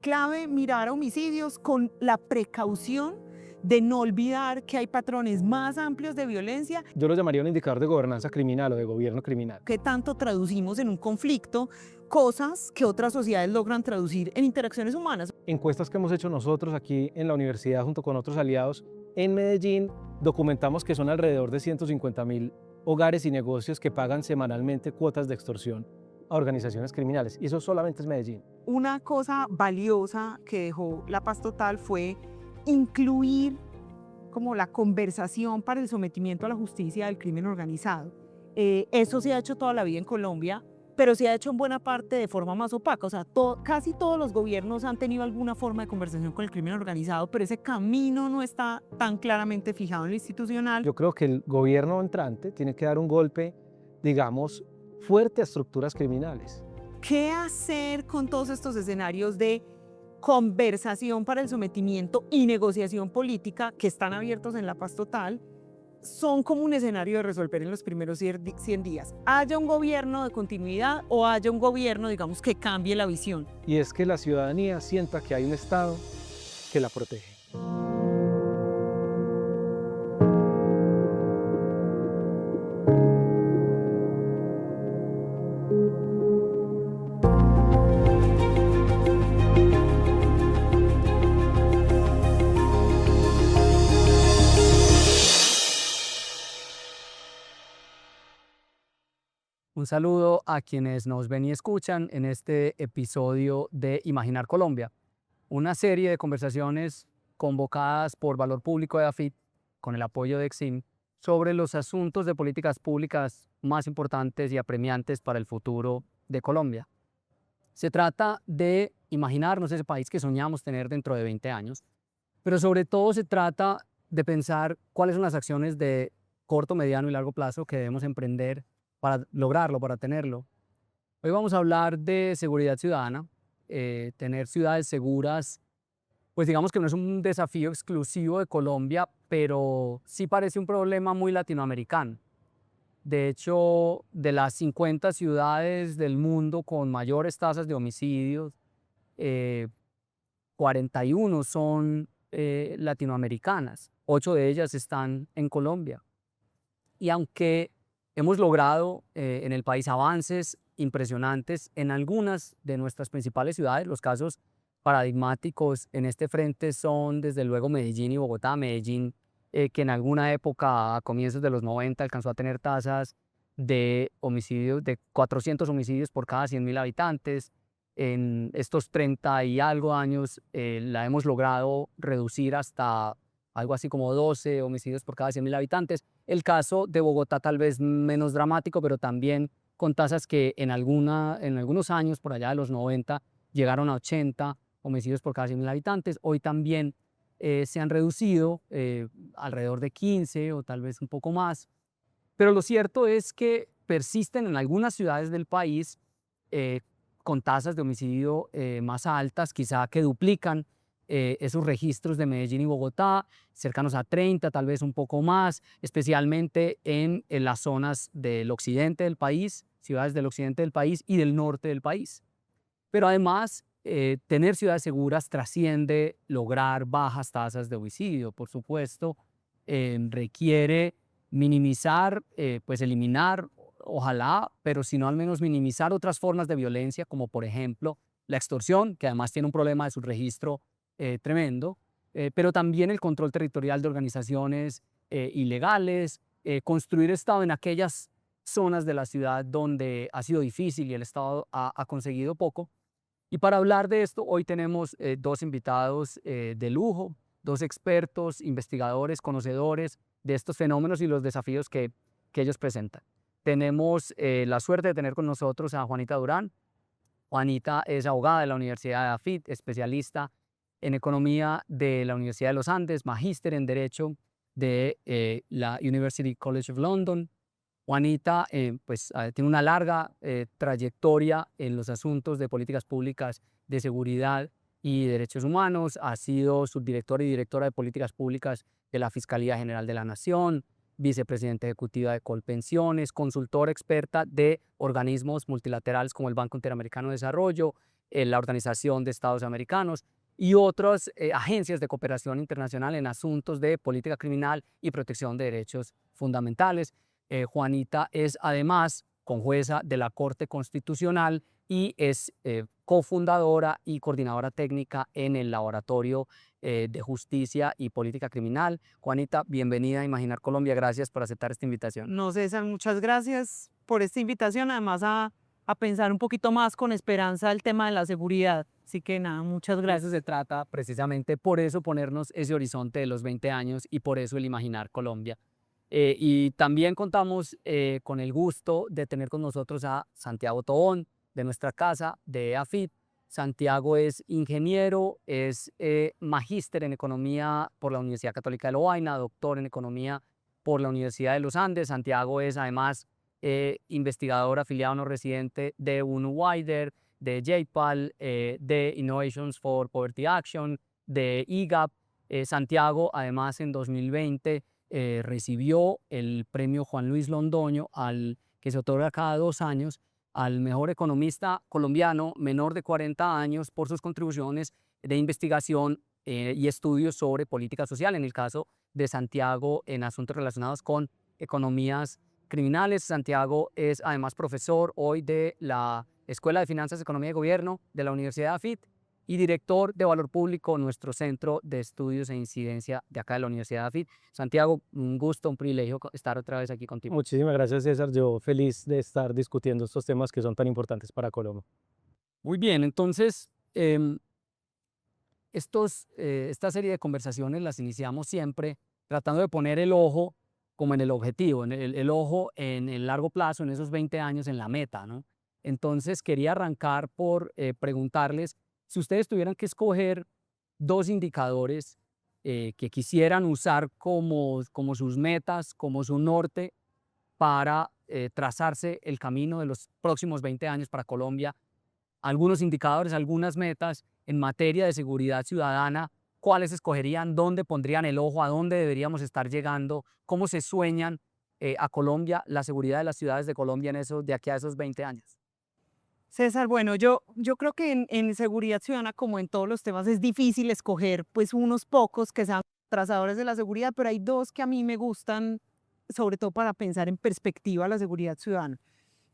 clave mirar homicidios con la precaución de no olvidar que hay patrones más amplios de violencia. Yo lo llamaría un indicador de gobernanza criminal o de gobierno criminal. Que tanto traducimos en un conflicto cosas que otras sociedades logran traducir en interacciones humanas. Encuestas que hemos hecho nosotros aquí en la universidad junto con otros aliados en Medellín, documentamos que son alrededor de 150.000 hogares y negocios que pagan semanalmente cuotas de extorsión a organizaciones criminales. Y eso solamente es Medellín. Una cosa valiosa que dejó La Paz Total fue incluir como la conversación para el sometimiento a la justicia del crimen organizado. Eso se ha hecho toda la vida en Colombia, pero se ha hecho en buena parte de forma más opaca. O sea, casi todos los gobiernos han tenido alguna forma de conversación con el crimen organizado, pero ese camino no está tan claramente fijado en lo institucional. Yo creo que el gobierno entrante tiene que dar un golpe, digamos, fuerte a estructuras criminales. ¿Qué hacer con todos estos escenarios de conversación para el sometimiento y negociación política que están abiertos en La Paz Total? Son como un escenario de resolver en los primeros 100 días. Haya un gobierno de continuidad o haya un gobierno, digamos, que cambie la visión. Y es que la ciudadanía sienta que hay un Estado que la protege. Un saludo a quienes nos ven y escuchan en este episodio de Imaginar Colombia, una serie de conversaciones convocadas por Valor Público de AFIT con el apoyo de Exim sobre los asuntos de políticas públicas más importantes y apremiantes para el futuro de Colombia. Se trata de imaginarnos ese país que soñamos tener dentro de 20 años, pero sobre todo se trata de pensar cuáles son las acciones de corto, mediano y largo plazo que debemos emprender para lograrlo, para tenerlo. Hoy vamos a hablar de seguridad ciudadana. Tener ciudades seguras, pues digamos que no es un desafío exclusivo de Colombia, pero sí parece un problema muy latinoamericano. De hecho, de las 50 ciudades del mundo con mayores tasas de homicidios, 41 son latinoamericanas, 8 de ellas están en Colombia. Y aunque hemos logrado en el país avances impresionantes en algunas de nuestras principales ciudades, los casos paradigmáticos en este frente son desde luego Medellín y Bogotá. Medellín, que en alguna época a comienzos de los 90 alcanzó a tener tasas de homicidios de 400 homicidios por cada 100.000 habitantes. En estos 30 y algo años la hemos logrado reducir hasta algo así como 12 homicidios por cada 100.000 habitantes. El caso de Bogotá tal vez menos dramático, pero también con tasas que en algunos años, por allá de los 90, llegaron a 80 homicidios por cada 100.000 habitantes. Hoy también se han reducido alrededor de 15 o tal vez un poco más. Pero lo cierto es que persisten en algunas ciudades del país con tasas de homicidio más altas, quizá que duplican esos registros de Medellín y Bogotá, cercanos a 30, tal vez un poco más, especialmente en las zonas del occidente del país, ciudades del occidente del país y del norte del país. Pero además, tener ciudades seguras trasciende lograr bajas tasas de homicidio. Por supuesto, requiere minimizar, pues eliminar, ojalá, pero si no al menos minimizar otras formas de violencia, como por ejemplo la extorsión, que además tiene un problema de subregistro tremendo, pero también el control territorial de organizaciones ilegales, construir Estado en aquellas zonas de la ciudad donde ha sido difícil y el Estado ha conseguido poco. Y para hablar de esto, hoy tenemos dos invitados de lujo, dos expertos, investigadores, conocedores de estos fenómenos y los desafíos que ellos presentan. Tenemos la suerte de tener con nosotros a Juanita Durán. Juanita es abogada de la Universidad de AFIT, especialista en economía de la Universidad de los Andes, magíster en Derecho de la University College of London. Juanita tiene una larga trayectoria en los asuntos de políticas públicas de seguridad y derechos humanos. Ha sido subdirectora y directora de políticas públicas de la Fiscalía General de la Nación, vicepresidenta ejecutiva de Colpensiones, consultora experta de organismos multilaterales como el Banco Interamericano de Desarrollo, la Organización de Estados Americanos y otras agencias de cooperación internacional en asuntos de política criminal y protección de derechos fundamentales. Juanita es además conjueza de la Corte Constitucional y es cofundadora y coordinadora técnica en el Laboratorio de Justicia y Política Criminal. Juanita, bienvenida a Imaginar Colombia. Gracias por aceptar esta invitación. No, César, muchas gracias por esta invitación, además a pensar un poquito más con esperanza el tema de la seguridad. Así que nada, muchas De gracias. eso se trata precisamente, por eso ponernos ese horizonte de los 20 años y por eso el Imaginar Colombia. Y también contamos con el gusto de tener con nosotros a Santiago Tobón, de nuestra casa, de EAFIT. Santiago es ingeniero, es magíster en economía por la Universidad Católica de Lovaina, doctor en economía por la Universidad de los Andes. Santiago es además investigador afiliado no residente de UNU-WIDER, de JPAL, de Innovations for Poverty Action, de IGAP. Santiago además en 2020 recibió el premio Juan Luis Londoño, que se otorga cada 2 años, al mejor economista colombiano menor de 40 años por sus contribuciones de investigación y estudios sobre política social, en el caso de Santiago en asuntos relacionados con economías criminales. Santiago es además profesor hoy de la Escuela de Finanzas, Economía y Gobierno de la Universidad de AFIT y director de Valor Público, nuestro centro de estudios e incidencia de acá de la Universidad de AFIT. Santiago, un gusto, un privilegio estar otra vez aquí contigo. Muchísimas gracias, César. Yo feliz de estar discutiendo estos temas que son tan importantes para Colombia. Muy bien, entonces, esta serie de conversaciones las iniciamos siempre tratando de poner el ojo como en el objetivo, el ojo en el largo plazo, en esos 20 años, en la meta, ¿no? Entonces, quería arrancar por preguntarles si ustedes tuvieran que escoger 2 indicadores que quisieran usar como sus metas, como su norte para trazarse el camino de los próximos 20 años para Colombia, algunos indicadores, algunas metas en materia de seguridad ciudadana, ¿cuáles escogerían? ¿Dónde pondrían el ojo? ¿A dónde deberíamos estar llegando? ¿Cómo se sueñan a Colombia, la seguridad de las ciudades de Colombia de aquí a esos 20 años? César, bueno, yo creo que en seguridad ciudadana, como en todos los temas, es difícil escoger pues unos pocos que sean trazadores de la seguridad, pero hay 2 que a mí me gustan, sobre todo para pensar en perspectiva la seguridad ciudadana.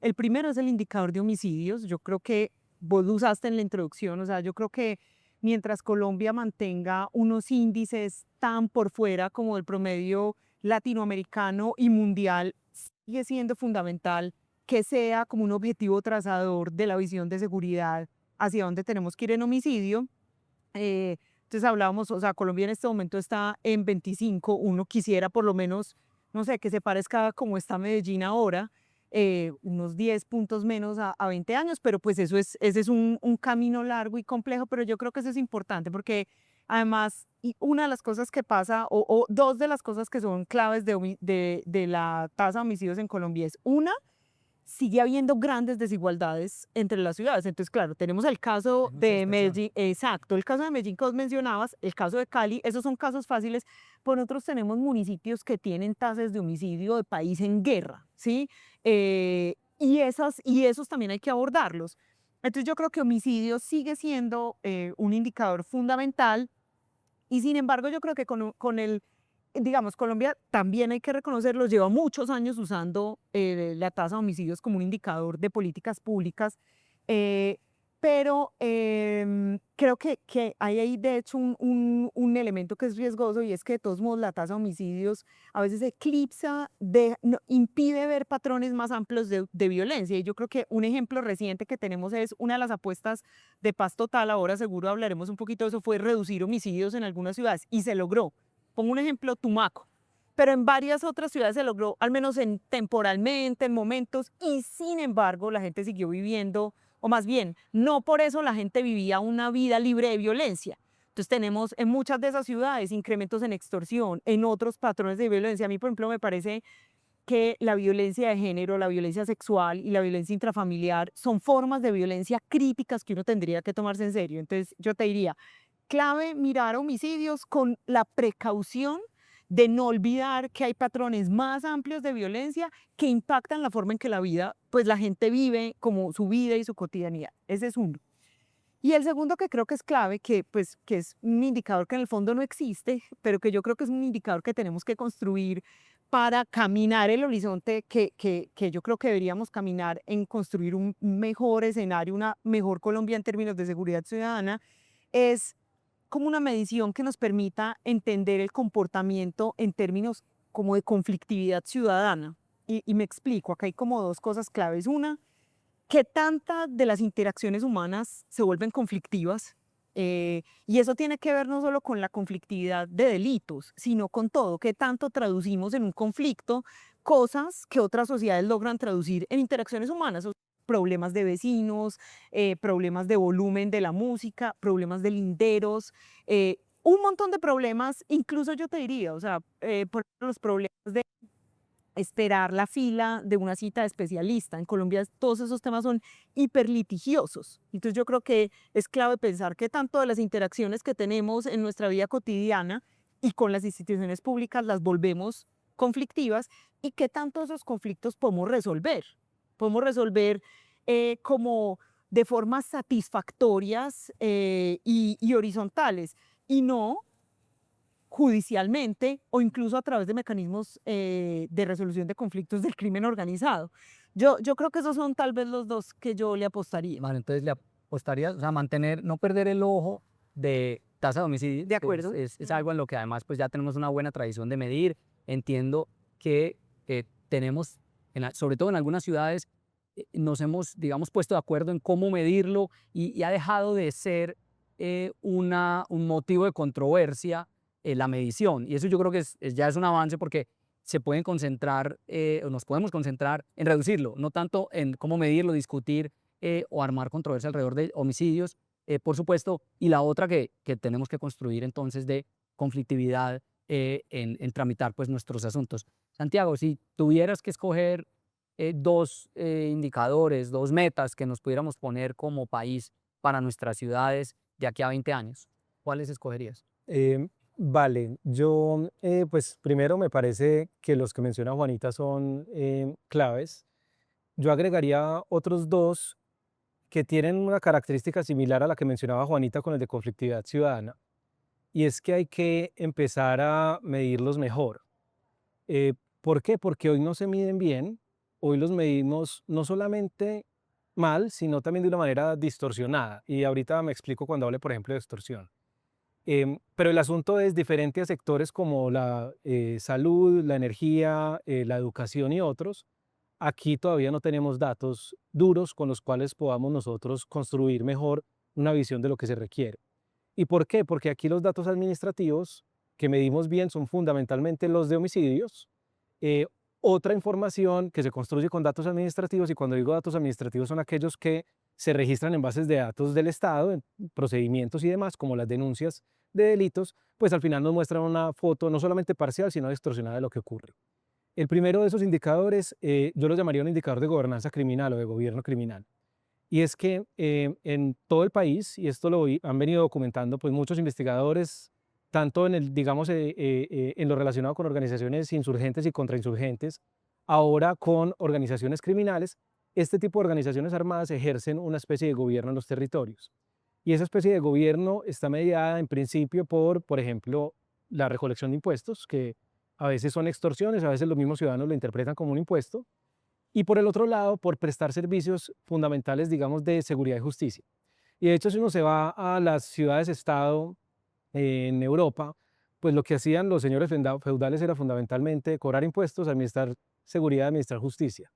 El primero es el indicador de homicidios. Yo creo que vos lo usaste en la introducción, o sea, yo creo que mientras Colombia mantenga unos índices tan por fuera como el promedio latinoamericano y mundial, sigue siendo fundamental que sea como un objetivo trazador de la visión de seguridad hacia dónde tenemos que ir en homicidio. Entonces hablábamos, o sea, Colombia en este momento está en 25, uno quisiera por lo menos, no sé, que se parezca como está Medellín ahora, unos 10 puntos menos a 20 años, pero pues ese es un camino largo y complejo, pero yo creo que eso es importante porque además, y una de las cosas que pasa, o 2 de las cosas que son claves de la tasa de homicidios en Colombia es, una, sigue habiendo grandes desigualdades entre las ciudades. Entonces, claro, tenemos el caso de Medellín, exacto, el caso de Medellín que vos mencionabas, el caso de Cali, esos son casos fáciles. Por otros tenemos municipios que tienen tasas de homicidio de país en guerra, ¿sí? Y esos también hay que abordarlos. Entonces, yo creo que homicidio sigue siendo un indicador fundamental y sin embargo, yo creo que digamos, Colombia también hay que reconocerlo, lleva muchos años usando la tasa de homicidios como un indicador de políticas públicas, pero creo que hay ahí de hecho un elemento que es riesgoso y es que de todos modos la tasa de homicidios a veces eclipsa, impide ver patrones más amplios de violencia. Y yo creo que un ejemplo reciente que tenemos es una de las apuestas de paz total, ahora seguro hablaremos un poquito de eso, fue reducir homicidios en algunas ciudades y se logró. Pongo un ejemplo, Tumaco, pero en varias otras ciudades se logró, al menos temporalmente, en momentos, y sin embargo la gente siguió viviendo, o más bien, no por eso la gente vivía una vida libre de violencia. Entonces tenemos en muchas de esas ciudades incrementos en extorsión, en otros patrones de violencia. A mí, por ejemplo, me parece que la violencia de género, la violencia sexual y la violencia intrafamiliar son formas de violencia críticas que uno tendría que tomarse en serio. Entonces yo te diría, clave mirar homicidios con la precaución de no olvidar que hay patrones más amplios de violencia que impactan la forma en que la gente vive como su vida y su cotidianidad. Ese es uno. Y el segundo que creo que es clave, que es un indicador que en el fondo no existe, pero que yo creo que es un indicador que tenemos que construir para caminar el horizonte que yo creo que deberíamos caminar en construir un mejor escenario, una mejor Colombia en términos de seguridad ciudadana, es como una medición que nos permita entender el comportamiento en términos como de conflictividad ciudadana. Y me explico, acá hay como dos cosas claves. Una, qué tantas de las interacciones humanas se vuelven conflictivas. Y eso tiene que ver no solo con la conflictividad de delitos, sino con todo, qué tanto traducimos en un conflicto cosas que otras sociedades logran traducir en interacciones humanas, o problemas de vecinos, problemas de volumen de la música, problemas de linderos, un montón de problemas, incluso yo te diría, o sea, por ejemplo, los problemas de esperar la fila de una cita de especialista. En Colombia todos esos temas son hiperlitigiosos. Entonces yo creo que es clave pensar que tanto de las interacciones que tenemos en nuestra vida cotidiana y con las instituciones públicas las volvemos conflictivas y qué tanto esos conflictos podemos resolver. Podemos resolver como de formas satisfactorias y horizontales y no judicialmente o incluso a través de mecanismos de resolución de conflictos del crimen organizado. Yo creo que esos son tal vez los dos que yo le apostaría. Vale, entonces le apostaría, o sea, mantener, no perder el ojo de tasa de homicidio. De acuerdo. Es algo en lo que además pues ya tenemos una buena tradición de medir. Entiendo que tenemos, sobre todo en algunas ciudades, nos hemos, digamos, puesto de acuerdo en cómo medirlo y ha dejado de ser un motivo de controversia la medición. Y eso yo creo que ya es un avance porque se pueden concentrar, o nos podemos concentrar en reducirlo, no tanto en cómo medirlo, discutir o armar controversia alrededor de homicidios, por supuesto, y la otra que tenemos que construir entonces de conflictividad en tramitar pues nuestros asuntos. Santiago, si tuvieras que escoger dos indicadores, dos metas que nos pudiéramos poner como país para nuestras ciudades de aquí a 20 años, ¿cuáles escogerías? Vale, yo pues primero me parece que los que menciona Juanita son claves. Yo agregaría otros dos que tienen una característica similar a la que mencionaba Juanita con el de conflictividad ciudadana, y es que hay que empezar a medirlos mejor. ¿Por qué? Porque hoy no se miden bien, hoy los medimos no solamente mal, sino también de una manera distorsionada, y ahorita me explico cuando hable, por ejemplo, de extorsión. Pero el asunto es diferente a sectores como la salud, la energía, la educación y otros. Aquí todavía no tenemos datos duros con los cuales podamos nosotros construir mejor una visión de lo que se requiere. ¿Y por qué? Porque aquí los datos administrativos que medimos bien son fundamentalmente los de homicidios. Eh, Otra información que se construye con datos administrativos, y cuando digo datos administrativos son aquellos que se registran en bases de datos del Estado, en procedimientos y demás, como las denuncias de delitos, pues al final nos muestran una foto no solamente parcial, sino distorsionada de lo que ocurre. El primero de esos indicadores, yo lo llamaría un indicador de gobernanza criminal o de gobierno criminal. Y es que en todo el país, y esto han venido documentando pues muchos investigadores, tanto en digamos, en lo relacionado con organizaciones insurgentes y contrainsurgentes, ahora con organizaciones criminales, este tipo de organizaciones armadas ejercen una especie de gobierno en los territorios. Y esa especie de gobierno está mediada en principio por ejemplo, la recolección de impuestos, que a veces son extorsiones, a veces los mismos ciudadanos lo interpretan como un impuesto, y por el otro lado, por prestar servicios fundamentales, digamos, de seguridad y justicia. Y de hecho, si uno se va a las ciudades-estado en Europa, pues lo que hacían los señores feudales era fundamentalmente cobrar impuestos, administrar seguridad, administrar justicia.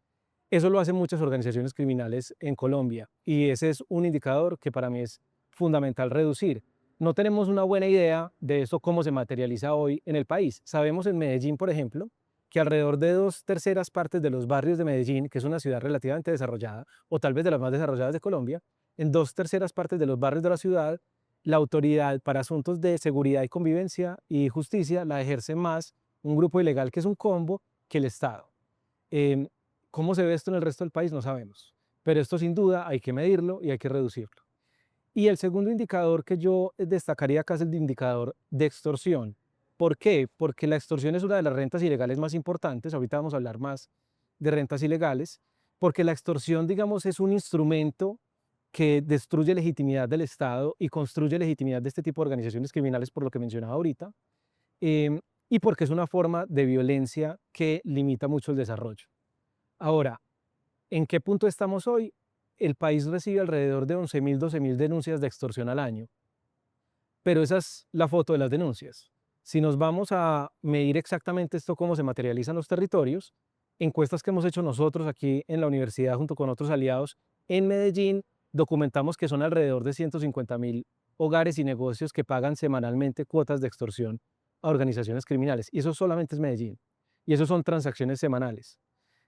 Eso lo hacen muchas organizaciones criminales en Colombia, y ese es un indicador que para mí es fundamental reducir. No tenemos una buena idea de eso, cómo se materializa hoy en el país. Sabemos en Medellín, por ejemplo, que alrededor de 2/3 de los barrios de Medellín, que es una ciudad relativamente desarrollada, o tal vez de las más desarrolladas de Colombia, en 2/3 de los barrios de la ciudad, la autoridad para asuntos de seguridad y convivencia y justicia la ejerce más un grupo ilegal que es un combo que el Estado. Em, ¿Cómo se ve esto en el resto del país? No sabemos, pero esto sin duda hay que medirlo y hay que reducirlo. Y el segundo indicador que yo destacaría acá es el indicador de extorsión. ¿Por qué? Porque la extorsión es una de las rentas ilegales más importantes. Ahorita vamos a hablar más de rentas ilegales, porque la extorsión, digamos, es un instrumento que destruye legitimidad del Estado y construye legitimidad de este tipo de organizaciones criminales, por lo que mencionaba ahorita, em, y porque es una forma de violencia que limita mucho el desarrollo. Ahora, ¿en qué punto estamos hoy? El país recibe alrededor de 11.000, 12.000 denuncias de extorsión al año, pero esa es la foto de las denuncias. Si nos vamos a medir exactamente esto, cómo se materializa en los territorios, encuestas que hemos hecho nosotros aquí en la universidad junto con otros aliados en Medellín, documentamos que son alrededor de 150.000 hogares y negocios que pagan semanalmente cuotas de extorsión a organizaciones criminales. Y eso solamente es Medellín. Y eso son transacciones semanales.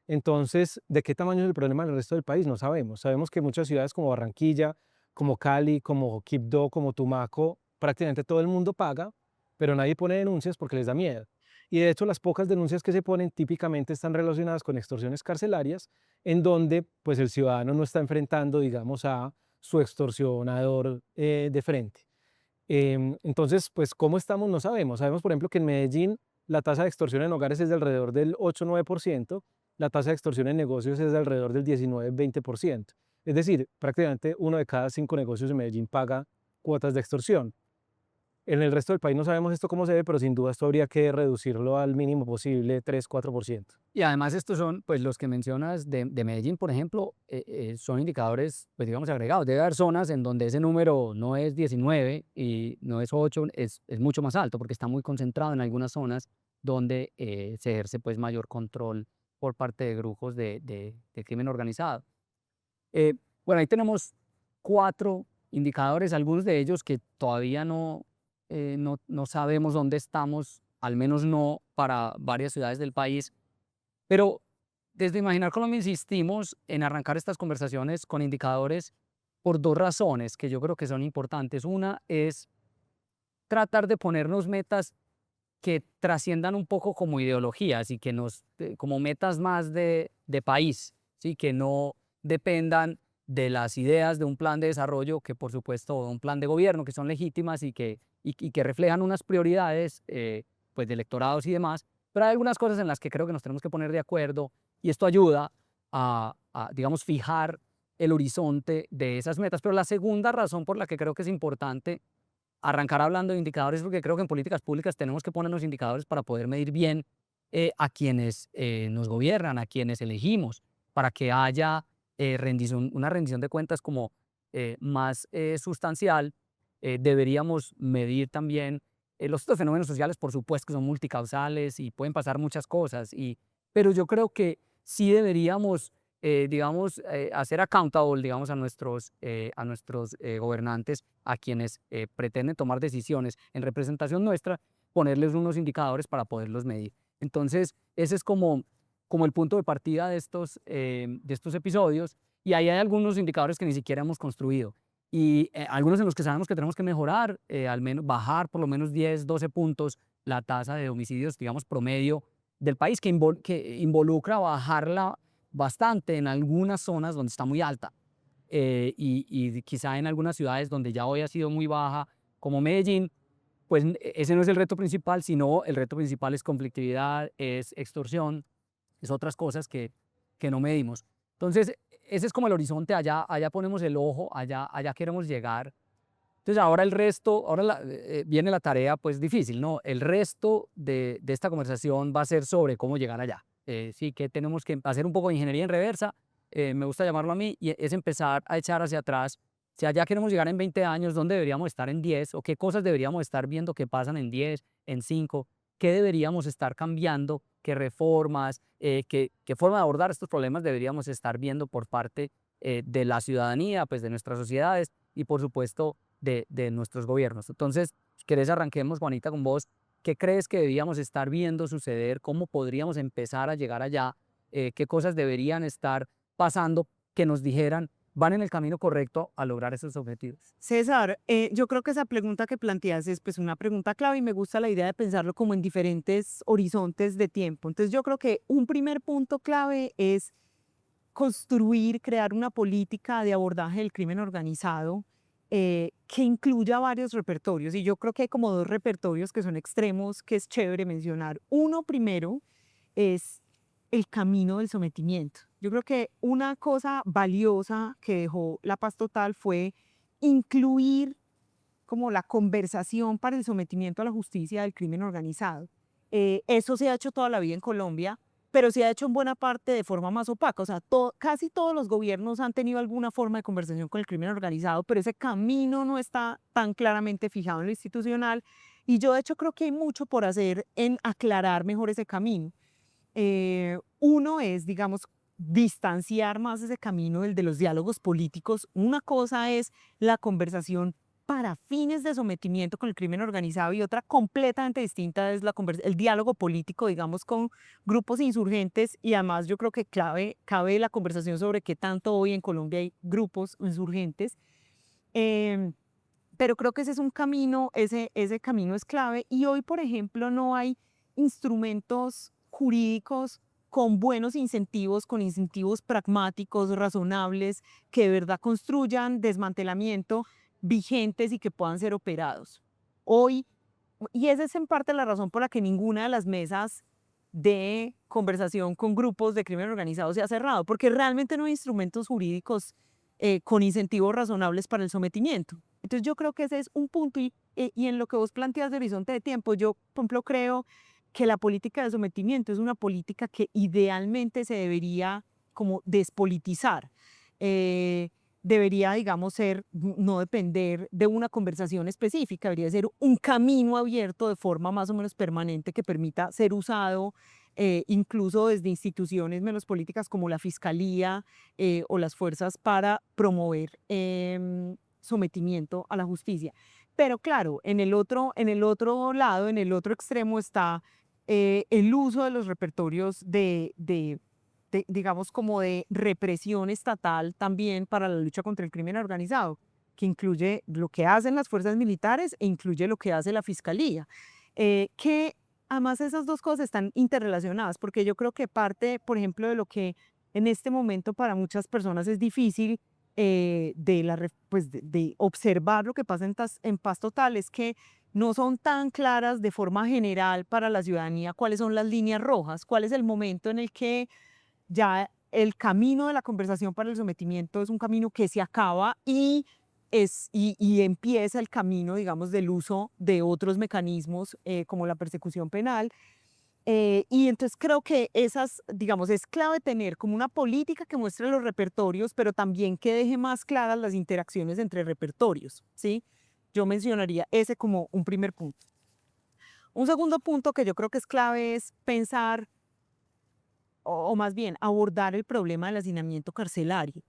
Entonces, ¿de qué tamaño es el problema en el resto del país? No sabemos. Sabemos que muchas ciudades como Barranquilla, como Cali, como Quibdó, como Tumaco, prácticamente todo el mundo paga, pero nadie pone denuncias porque les da miedo. Y de hecho, las pocas denuncias que se ponen típicamente están relacionadas con extorsiones carcelarias, en donde pues el ciudadano no está enfrentando, digamos, a su extorsionador de frente. Entonces, pues, ¿cómo estamos? No sabemos. Sabemos, por ejemplo, que en Medellín la tasa de extorsión en hogares es de alrededor del 8-9%, la tasa de extorsión en negocios es de alrededor del 19-20%. Es decir, prácticamente 1 de cada 5 negocios en Medellín paga cuotas de extorsión. En el resto del país no sabemos esto cómo se ve, pero sin duda esto habría que reducirlo al mínimo posible, 3-4%. Y además estos son, pues los que mencionas de Medellín, por ejemplo, son indicadores, pues digamos, agregados. Debe haber zonas en donde ese número no es 19 y no es 8, es mucho más alto porque está muy concentrado en algunas zonas donde se ejerce pues mayor control por parte de grupos de crimen organizado. Eh, bueno, ahí tenemos 4 indicadores, algunos de ellos que todavía no sabemos dónde estamos, al menos no para varias ciudades del país, pero desde Imaginar Colombia insistimos en arrancar estas conversaciones con indicadores por 2 razones que yo creo que son importantes. Una es tratar de ponernos metas que trasciendan un poco como ideologías y que como metas más de país, ¿sí? Que no dependan de las ideas de un plan de desarrollo, que por supuesto, o de un plan de gobierno, que son legítimas y que reflejan unas prioridades pues de electorados y demás, pero hay algunas cosas en las que creo que nos tenemos que poner de acuerdo y esto ayuda digamos, fijar el horizonte de esas metas. Pero la segunda razón por la que creo que es importante arrancar hablando de indicadores, porque creo que en políticas públicas tenemos que ponernos indicadores para poder medir bien a quienes nos gobiernan, a quienes elegimos, para que haya una rendición de cuentas como más sustancial. Deberíamos medir también los otros fenómenos sociales, por supuesto, que son multicausales y pueden pasar muchas cosas, pero yo creo que sí deberíamos digamos, hacer accountable, digamos, a nuestros gobernantes, a quienes pretenden tomar decisiones en representación nuestra, ponerles unos indicadores para poderlos medir. Entonces, ese es como el punto de partida de estos episodios, y ahí hay algunos indicadores que ni siquiera hemos construido, y algunos en los que sabemos que tenemos que mejorar, al menos bajar por lo menos 10, 12 puntos la tasa de homicidios, digamos, promedio del país, que involucra bajarla bastante en algunas zonas donde está muy alta y quizá en algunas ciudades donde ya hoy ha sido muy baja, como Medellín, pues ese no es el reto principal, sino el reto principal es conflictividad, es extorsión, es otras cosas que no medimos. Entonces, ese es como el horizonte, allá ponemos el ojo, allá queremos llegar. Entonces, ahora el resto, viene la tarea pues difícil, ¿no? El resto de esta conversación va a ser sobre cómo llegar allá. Sí, que tenemos que hacer un poco de ingeniería en reversa, me gusta llamarlo a mí, y es empezar a echar hacia atrás. Si allá queremos llegar en 20 años, ¿dónde deberíamos estar en 10? ¿O qué cosas deberíamos estar viendo que pasan en 10, en 5? ¿Qué deberíamos estar cambiando? ¿Qué reformas? ¿Qué forma de abordar estos problemas deberíamos estar viendo por parte de la ciudadanía, pues de nuestras sociedades y por supuesto de nuestros gobiernos? Entonces, si querés arranquemos, Juanita, con vos. ¿Qué crees que deberíamos estar viendo suceder? ¿Cómo podríamos empezar a llegar allá? ¿Qué cosas deberían estar pasando que nos dijeran van en el camino correcto a lograr esos objetivos? César, yo creo que esa pregunta que planteas es pues una pregunta clave y me gusta la idea de pensarlo como en diferentes horizontes de tiempo. Entonces yo creo que un primer punto clave es construir, crear una política de abordaje del crimen organizado que incluya varios repertorios. Y yo creo que hay como 2 repertorios que son extremos, que es chévere mencionar. Uno primero es el camino del sometimiento. Yo creo que una cosa valiosa que dejó la paz total fue incluir como la conversación para el sometimiento a la justicia del crimen organizado. Eso se ha hecho toda la vida en Colombia, pero se ha hecho en buena parte de forma más opaca. O sea, casi todos los gobiernos han tenido alguna forma de conversación con el crimen organizado, pero ese camino no está tan claramente fijado en lo institucional. Y yo, de hecho, creo que hay mucho por hacer en aclarar mejor ese camino. Uno es, digamos, distanciar más ese camino, el de los diálogos políticos. Una cosa es la conversación para fines de sometimiento con el crimen organizado y otra completamente distinta es el diálogo político, digamos, con grupos insurgentes y además yo creo que cabe la conversación sobre qué tanto hoy en Colombia hay grupos insurgentes. Em, pero creo que ese es un camino, ese camino es clave y hoy, por ejemplo, no hay instrumentos jurídicos con buenos incentivos, con incentivos pragmáticos, razonables, que de verdad construyan desmantelamiento vigentes y que puedan ser operados. Hoy, y esa es en parte la razón por la que ninguna de las mesas de conversación con grupos de crimen organizado se ha cerrado, porque realmente no hay instrumentos jurídicos con incentivos razonables para el sometimiento. Entonces yo creo que ese es un punto y en lo que vos planteas de horizonte de tiempo, yo, por ejemplo, creo que la política de sometimiento es una política que idealmente se debería como despolitizar. Debería, digamos, no depender de una conversación específica, debería ser un camino abierto de forma más o menos permanente que permita ser usado incluso desde instituciones menos políticas como la Fiscalía o las fuerzas para promover sometimiento a la justicia. Pero claro, en el otro lado, en el otro extremo está el uso de los repertorios digamos, como de represión estatal también para la lucha contra el crimen organizado, que incluye lo que hacen las fuerzas militares e incluye lo que hace la Fiscalía. Que además esas dos cosas están interrelacionadas, porque yo creo que parte, por ejemplo, de lo que en este momento para muchas personas es difícil de observar lo que pasa en paz total es que no son tan claras de forma general para la ciudadanía cuáles son las líneas rojas, cuál es el momento en el que ya el camino de la conversación para el sometimiento es un camino que se acaba y empieza el camino, digamos, del uso de otros mecanismos como la persecución penal. Y entonces creo que digamos, es clave tener como una política que muestre los repertorios, pero también que deje más claras las interacciones entre repertorios, ¿sí? Yo mencionaría ese como un primer punto. Un segundo punto que yo creo que es clave es pensar, o más bien abordar el problema del hacinamiento carcelario.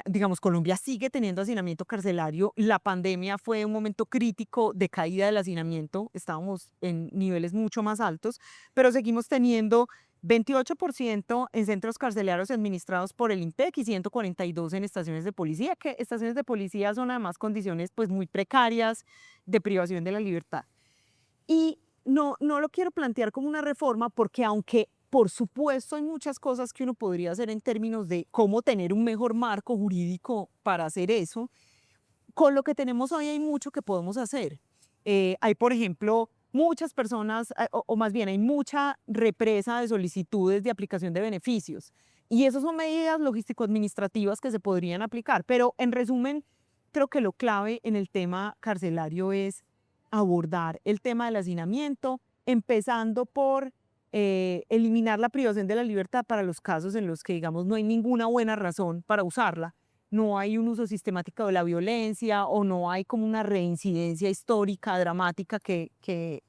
Digamos, Colombia sigue teniendo hacinamiento carcelario. La pandemia fue un momento crítico de caída del hacinamiento. Estábamos en niveles mucho más altos, pero seguimos teniendo 28% en centros carcelarios administrados por el INPEC y 142 en estaciones de policía, que estaciones de policía son además condiciones pues muy precarias de privación de la libertad. Y no lo quiero plantear como una reforma porque aunque por supuesto hay muchas cosas que uno podría hacer en términos de cómo tener un mejor marco jurídico para hacer eso, con lo que tenemos hoy hay mucho que podemos hacer. Hay, por ejemplo, muchas personas, o más bien hay mucha represa de solicitudes de aplicación de beneficios. Y esas son medidas logístico-administrativas que se podrían aplicar. Pero en resumen, creo que lo clave en el tema carcelario es abordar el tema del hacinamiento, empezando por eliminar la privación de la libertad para los casos en los que, digamos, no hay ninguna buena razón para usarla. No hay un uso sistemático de la violencia o no hay como una reincidencia histórica, dramática que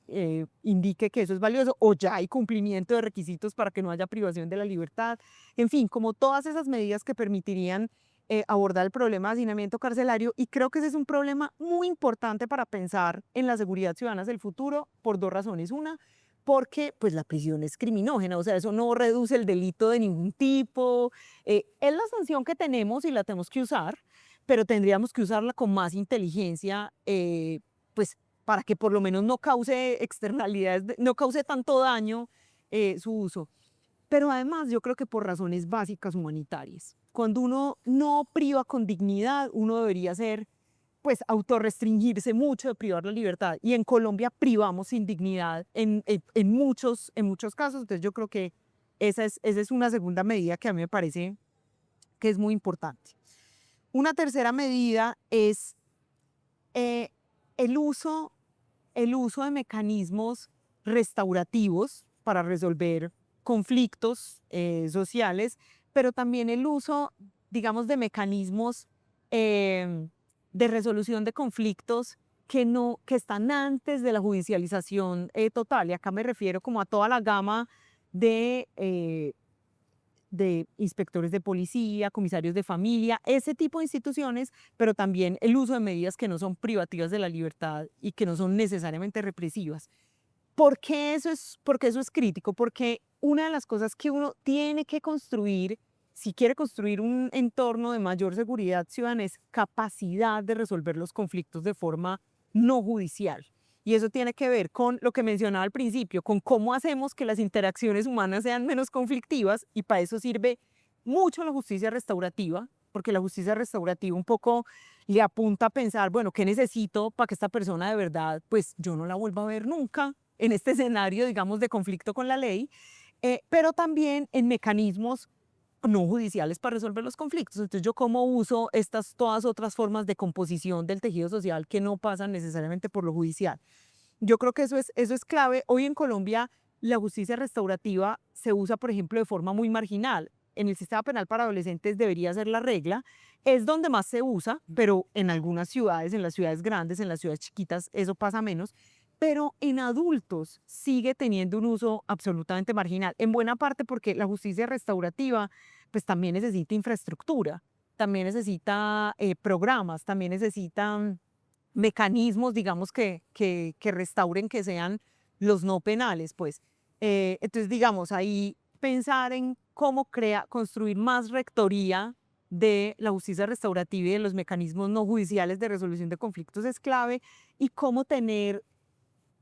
indique que eso es valioso o ya hay cumplimiento de requisitos para que no haya privación de la libertad. En fin, como todas esas medidas que permitirían abordar el problema de hacinamiento carcelario y creo que ese es un problema muy importante para pensar en la seguridad ciudadana del futuro por dos razones. Una, porque pues la prisión es criminógena, o sea, eso no reduce el delito de ningún tipo, es la sanción que tenemos y la tenemos que usar, pero tendríamos que usarla con más inteligencia, pues para que por lo menos no cause externalidades, no cause tanto daño su uso. Pero además yo creo que por razones básicas humanitarias. Cuando uno no priva con dignidad, uno debería ser pues autorrestringirse mucho de privar la libertad. Y en Colombia privamos sin dignidad en muchos casos. Entonces yo creo que esa es una segunda medida que a mí me parece que es muy importante. Una tercera medida es eh, el uso de mecanismos restaurativos para resolver conflictos sociales, pero también el uso, digamos, de mecanismos de resolución de conflictos que están antes de la judicialización total. Y acá me refiero como a toda la gama de inspectores de policía, comisarios de familia, ese tipo de instituciones, pero también el uso de medidas que no son privativas de la libertad y que no son necesariamente represivas. Porque eso es crítico? Porque una de las cosas que uno tiene que construir, si quiere construir un entorno de mayor seguridad ciudadana, es capacidad de resolver los conflictos de forma no judicial. Y eso tiene que ver con lo que mencionaba al principio, con cómo hacemos que las interacciones humanas sean menos conflictivas, y para eso sirve mucho la justicia restaurativa, porque la justicia restaurativa un poco le apunta a pensar, bueno, ¿qué necesito para que esta persona de verdad, pues yo no la vuelva a ver nunca en este escenario, digamos, de conflicto con la ley? Pero también en mecanismos no judiciales para resolver los conflictos. Entonces, yo cómo uso estas todas otras formas de composición del tejido social que no pasan necesariamente por lo judicial. Yo creo que eso es clave. Hoy en Colombia la justicia restaurativa se usa, por ejemplo, de forma muy marginal. En el sistema penal para adolescentes debería ser la regla. Es donde más se usa, pero en algunas ciudades, en las ciudades grandes, en las ciudades chiquitas, eso pasa menos. Pero en adultos sigue teniendo un uso absolutamente marginal, en buena parte porque la justicia restaurativa pues también necesita infraestructura, también necesita programas, también necesita mecanismos, digamos, que restauren, que sean los no penales, pues. Entonces, digamos, ahí pensar en cómo construir más rectoría de la justicia restaurativa y de los mecanismos no judiciales de resolución de conflictos es clave, y cómo tener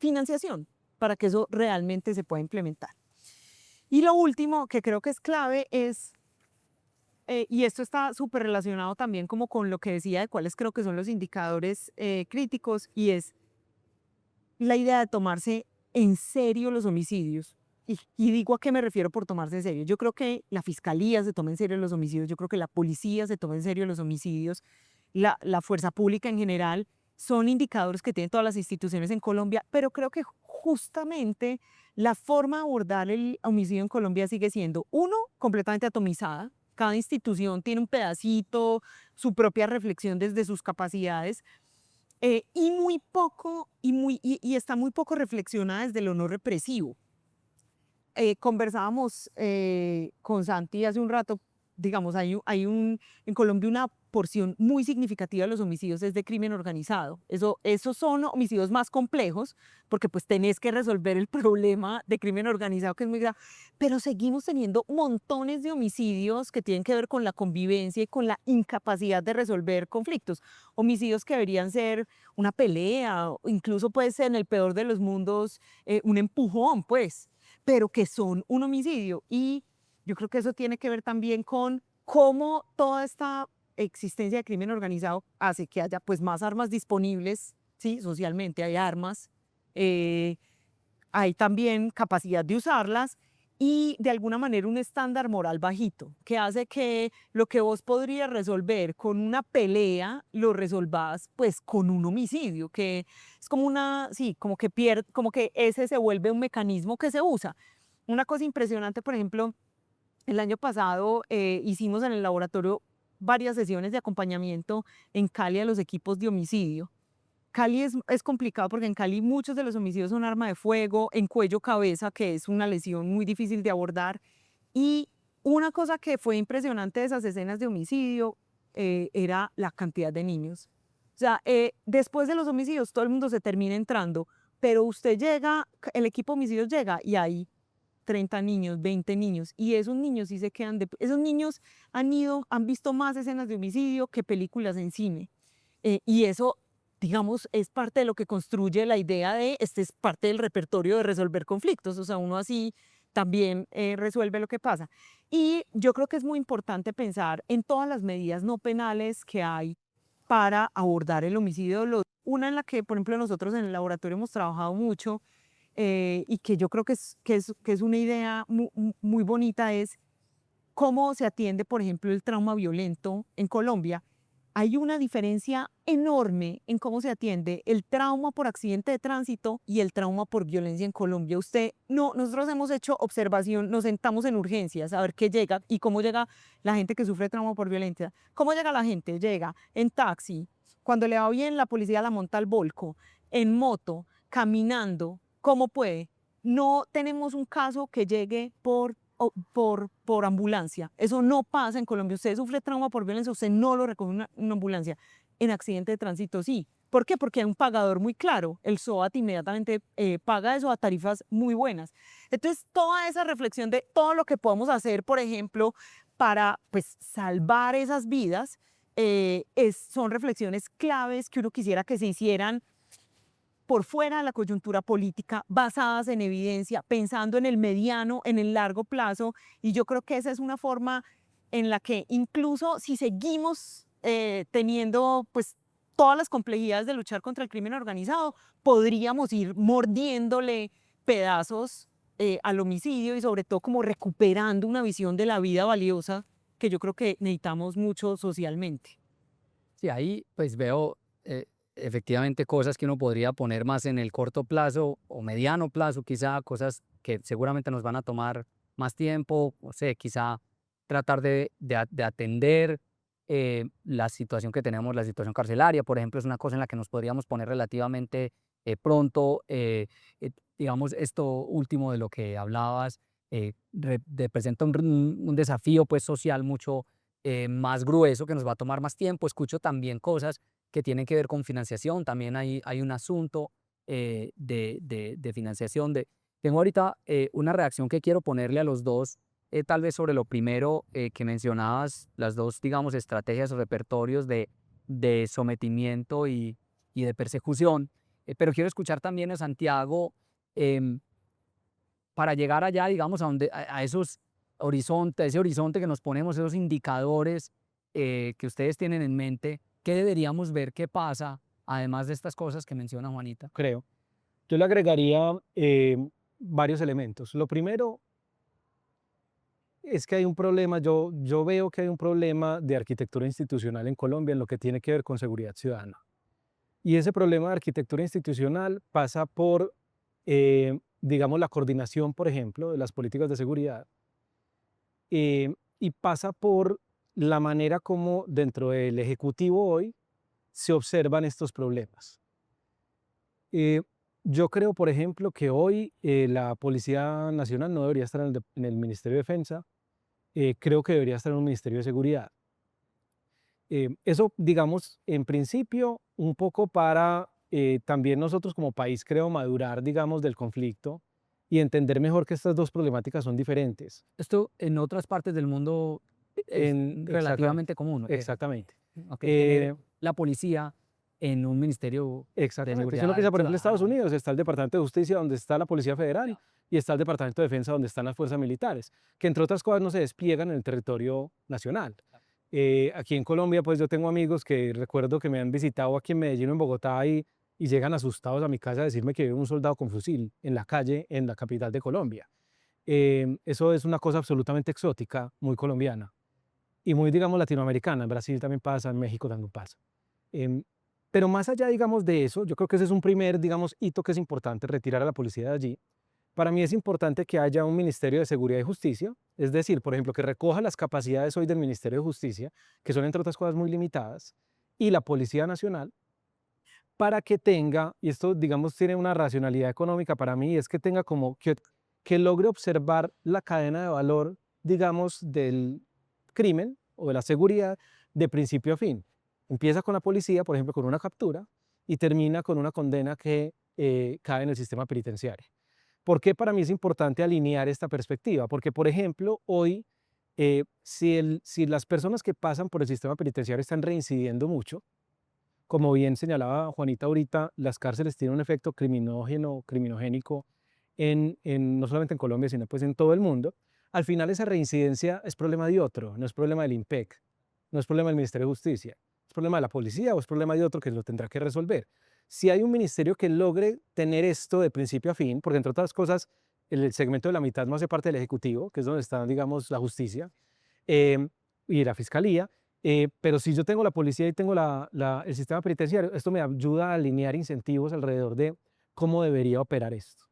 financiación para que eso realmente se pueda implementar. Y lo último que creo que es clave es, y esto está súper relacionado también como con lo que decía de cuáles creo que son los indicadores críticos, y es la idea de tomarse en serio los homicidios. Y digo a qué me refiero por tomarse en serio. Yo creo que la fiscalía se toma en serio los homicidios, yo creo que la policía se toma en serio los homicidios, la fuerza pública en general, son indicadores que tienen todas las instituciones en Colombia, pero creo que justamente la forma de abordar el homicidio en Colombia sigue siendo, uno, completamente atomizada. Cada institución tiene un pedacito, su propia reflexión desde sus capacidades, y muy poco, y está muy poco reflexionada desde lo no represivo. Conversábamos con Santi hace un rato, digamos, en Colombia una porción muy significativa de los homicidios es de crimen organizado. Esos son homicidios más complejos, porque pues tenés que resolver el problema de crimen organizado, que es muy grave, pero seguimos teniendo montones de homicidios que tienen que ver con la convivencia y con la incapacidad de resolver conflictos. Homicidios que deberían ser una pelea, o incluso puede ser, en el peor de los mundos, un empujón, pues, pero que son un homicidio. Y yo creo que eso tiene que ver también con cómo toda esta existencia de crimen organizado hace que haya pues más armas disponibles, ¿sí? Socialmente hay armas, eh, hay también capacidad de usarlas, y de alguna manera un estándar moral bajito, que hace que lo que vos podrías resolver con una pelea, lo resolvás pues con un homicidio, que es como sí, como que ese se vuelve un mecanismo que se usa. Una cosa impresionante, por ejemplo, el año pasado hicimos en el laboratorio varias sesiones de acompañamiento en Cali a los equipos de homicidio. Cali es complicado porque en Cali muchos de los homicidios son arma de fuego, en cuello-cabeza, que es una lesión muy difícil de abordar. Y una cosa que fue impresionante de esas escenas de homicidio era la cantidad de niños. O sea, después de los homicidios todo el mundo se termina entrando, pero usted llega, el equipo de homicidios llega y hay 30 niños, 20 niños, y esos niños sí se quedan esos niños han visto más escenas de homicidio que películas en cine. Y eso, digamos, es parte de lo que construye la idea de, este es parte del repertorio de resolver conflictos, o sea, uno así también resuelve lo que pasa. Y yo creo que es muy importante pensar en todas las medidas no penales que hay para abordar el homicidio. Una en la que, por ejemplo, nosotros en el laboratorio hemos trabajado mucho y que yo creo que es una idea muy bonita, es cómo se atiende, por ejemplo, el trauma violento en Colombia. Hay una diferencia enorme en cómo se atiende el trauma por accidente de tránsito y el trauma por violencia en Colombia. Nosotros hemos hecho observación, nos sentamos en urgencias a ver qué llega y cómo llega la gente que sufre trauma por violencia. ¿Cómo llega la gente? Llega en taxi, cuando le va bien la policía la monta al volco, en moto, caminando, ¿cómo puede? No tenemos un caso que llegue por ambulancia. Eso no pasa en Colombia. Usted sufre trauma por violencia, usted no lo recoge una ambulancia. En accidente de tránsito sí. ¿Por qué? Porque hay un pagador muy claro. El SOAT inmediatamente paga eso a tarifas muy buenas. Entonces, toda esa reflexión de todo lo que podemos hacer, por ejemplo, para pues, salvar esas vidas, son reflexiones claves que uno quisiera que se hicieran por fuera de la coyuntura política, basadas en evidencia, pensando en el mediano, en el largo plazo, y yo creo que esa es una forma en la que incluso si seguimos teniendo pues todas las complejidades de luchar contra el crimen organizado, podríamos ir mordiéndole pedazos al homicidio y sobre todo como recuperando una visión de la vida valiosa que yo creo que necesitamos mucho socialmente. Sí, ahí pues veo efectivamente cosas que uno podría poner más en el corto plazo o mediano plazo, quizá cosas que seguramente nos van a tomar más tiempo, o sea, quizá tratar de atender la situación que tenemos, la situación carcelaria, por ejemplo, es una cosa en la que nos podríamos poner relativamente pronto. Digamos, esto último de lo que hablabas representa un desafío pues, social mucho más grueso que nos va a tomar más tiempo. Escucho también cosas que tienen que ver con financiación. También hay un asunto de financiación. Tengo ahorita una reacción que quiero ponerle a los dos, tal vez sobre lo primero que mencionabas, las dos, digamos, estrategias o repertorios de sometimiento y de persecución. Pero quiero escuchar también a Santiago em, para llegar allá, digamos, a esos horizontes, ese horizonte que nos ponemos, esos indicadores que ustedes tienen en mente, ¿qué deberíamos ver qué pasa, además de estas cosas que menciona Juanita? creo. Yo le agregaría varios elementos. Lo primero es que hay un problema, yo veo que hay un problema de arquitectura institucional en Colombia en lo que tiene que ver con seguridad ciudadana. Y ese problema de arquitectura institucional pasa por, digamos, la coordinación, por ejemplo, de las políticas de seguridad, y pasa por la manera como dentro del Ejecutivo hoy se observan estos problemas. Eh, yo creo, por ejemplo, que hoy la Policía Nacional no debería estar en el Ministerio de Defensa, creo que debería estar en un Ministerio de Seguridad. Eso, digamos, en principio, un poco para también nosotros como país, creo, madurar, digamos, del conflicto y entender mejor que estas dos problemáticas son diferentes. Esto en otras partes del mundo es Exactamente, relativamente común, exactamente. tener Eh, la policía en un ministerio de Exactamente. Si uno seguridad piensa, por ejemplo, en Estados ciudadana. Unidos, está el Departamento de Justicia, donde está la Policía Federal, y está el Departamento de Defensa, donde están las fuerzas militares, que entre otras cosas no se despliegan en el territorio nacional. Aquí en Colombia, pues yo tengo amigos que recuerdo que me han visitado aquí en Medellín o en Bogotá y llegan asustados a mi casa a decirme que vive un soldado con fusil en la calle en la capital de Colombia. Eso es una cosa absolutamente exótica, muy colombiana y muy, digamos, latinoamericana. En Brasil también pasa, en México también pasa. Em, pero más allá, digamos, de eso, yo creo que ese es un primer, digamos, hito que es importante, retirar a la policía de allí. Para mí es importante que haya un Ministerio de Seguridad y Justicia, es decir, por ejemplo, que recoja las capacidades hoy del Ministerio de Justicia, que son, entre otras cosas, muy limitadas, y la Policía Nacional, para que tenga, y esto, digamos, tiene una racionalidad económica para mí, es que tenga como que logre observar la cadena de valor, digamos, del crimen o de la seguridad de principio a fin. Empieza con la policía, por ejemplo, con una captura y termina con una condena que cae en el sistema penitenciario. ¿Por qué para mí es importante alinear esta perspectiva? Porque, por ejemplo, hoy, si las personas que pasan por el sistema penitenciario están reincidiendo mucho, como bien señalaba Juanita ahorita, las cárceles tienen un efecto criminógeno, criminogénico, no solamente en Colombia, sino pues en todo el mundo. Al final esa reincidencia es problema de otro, no es problema del IMPEC, no es problema del Ministerio de Justicia, es problema de la policía o es problema de otro que lo tendrá que resolver. Si hay un ministerio que logre tener esto de principio a fin, porque entre otras cosas, el segmento de la mitad no hace parte del Ejecutivo, que es donde está, digamos, la justicia eh, y la fiscalía, pero si yo tengo la policía y tengo el sistema penitenciario, esto me ayuda a alinear incentivos alrededor de cómo debería operar esto.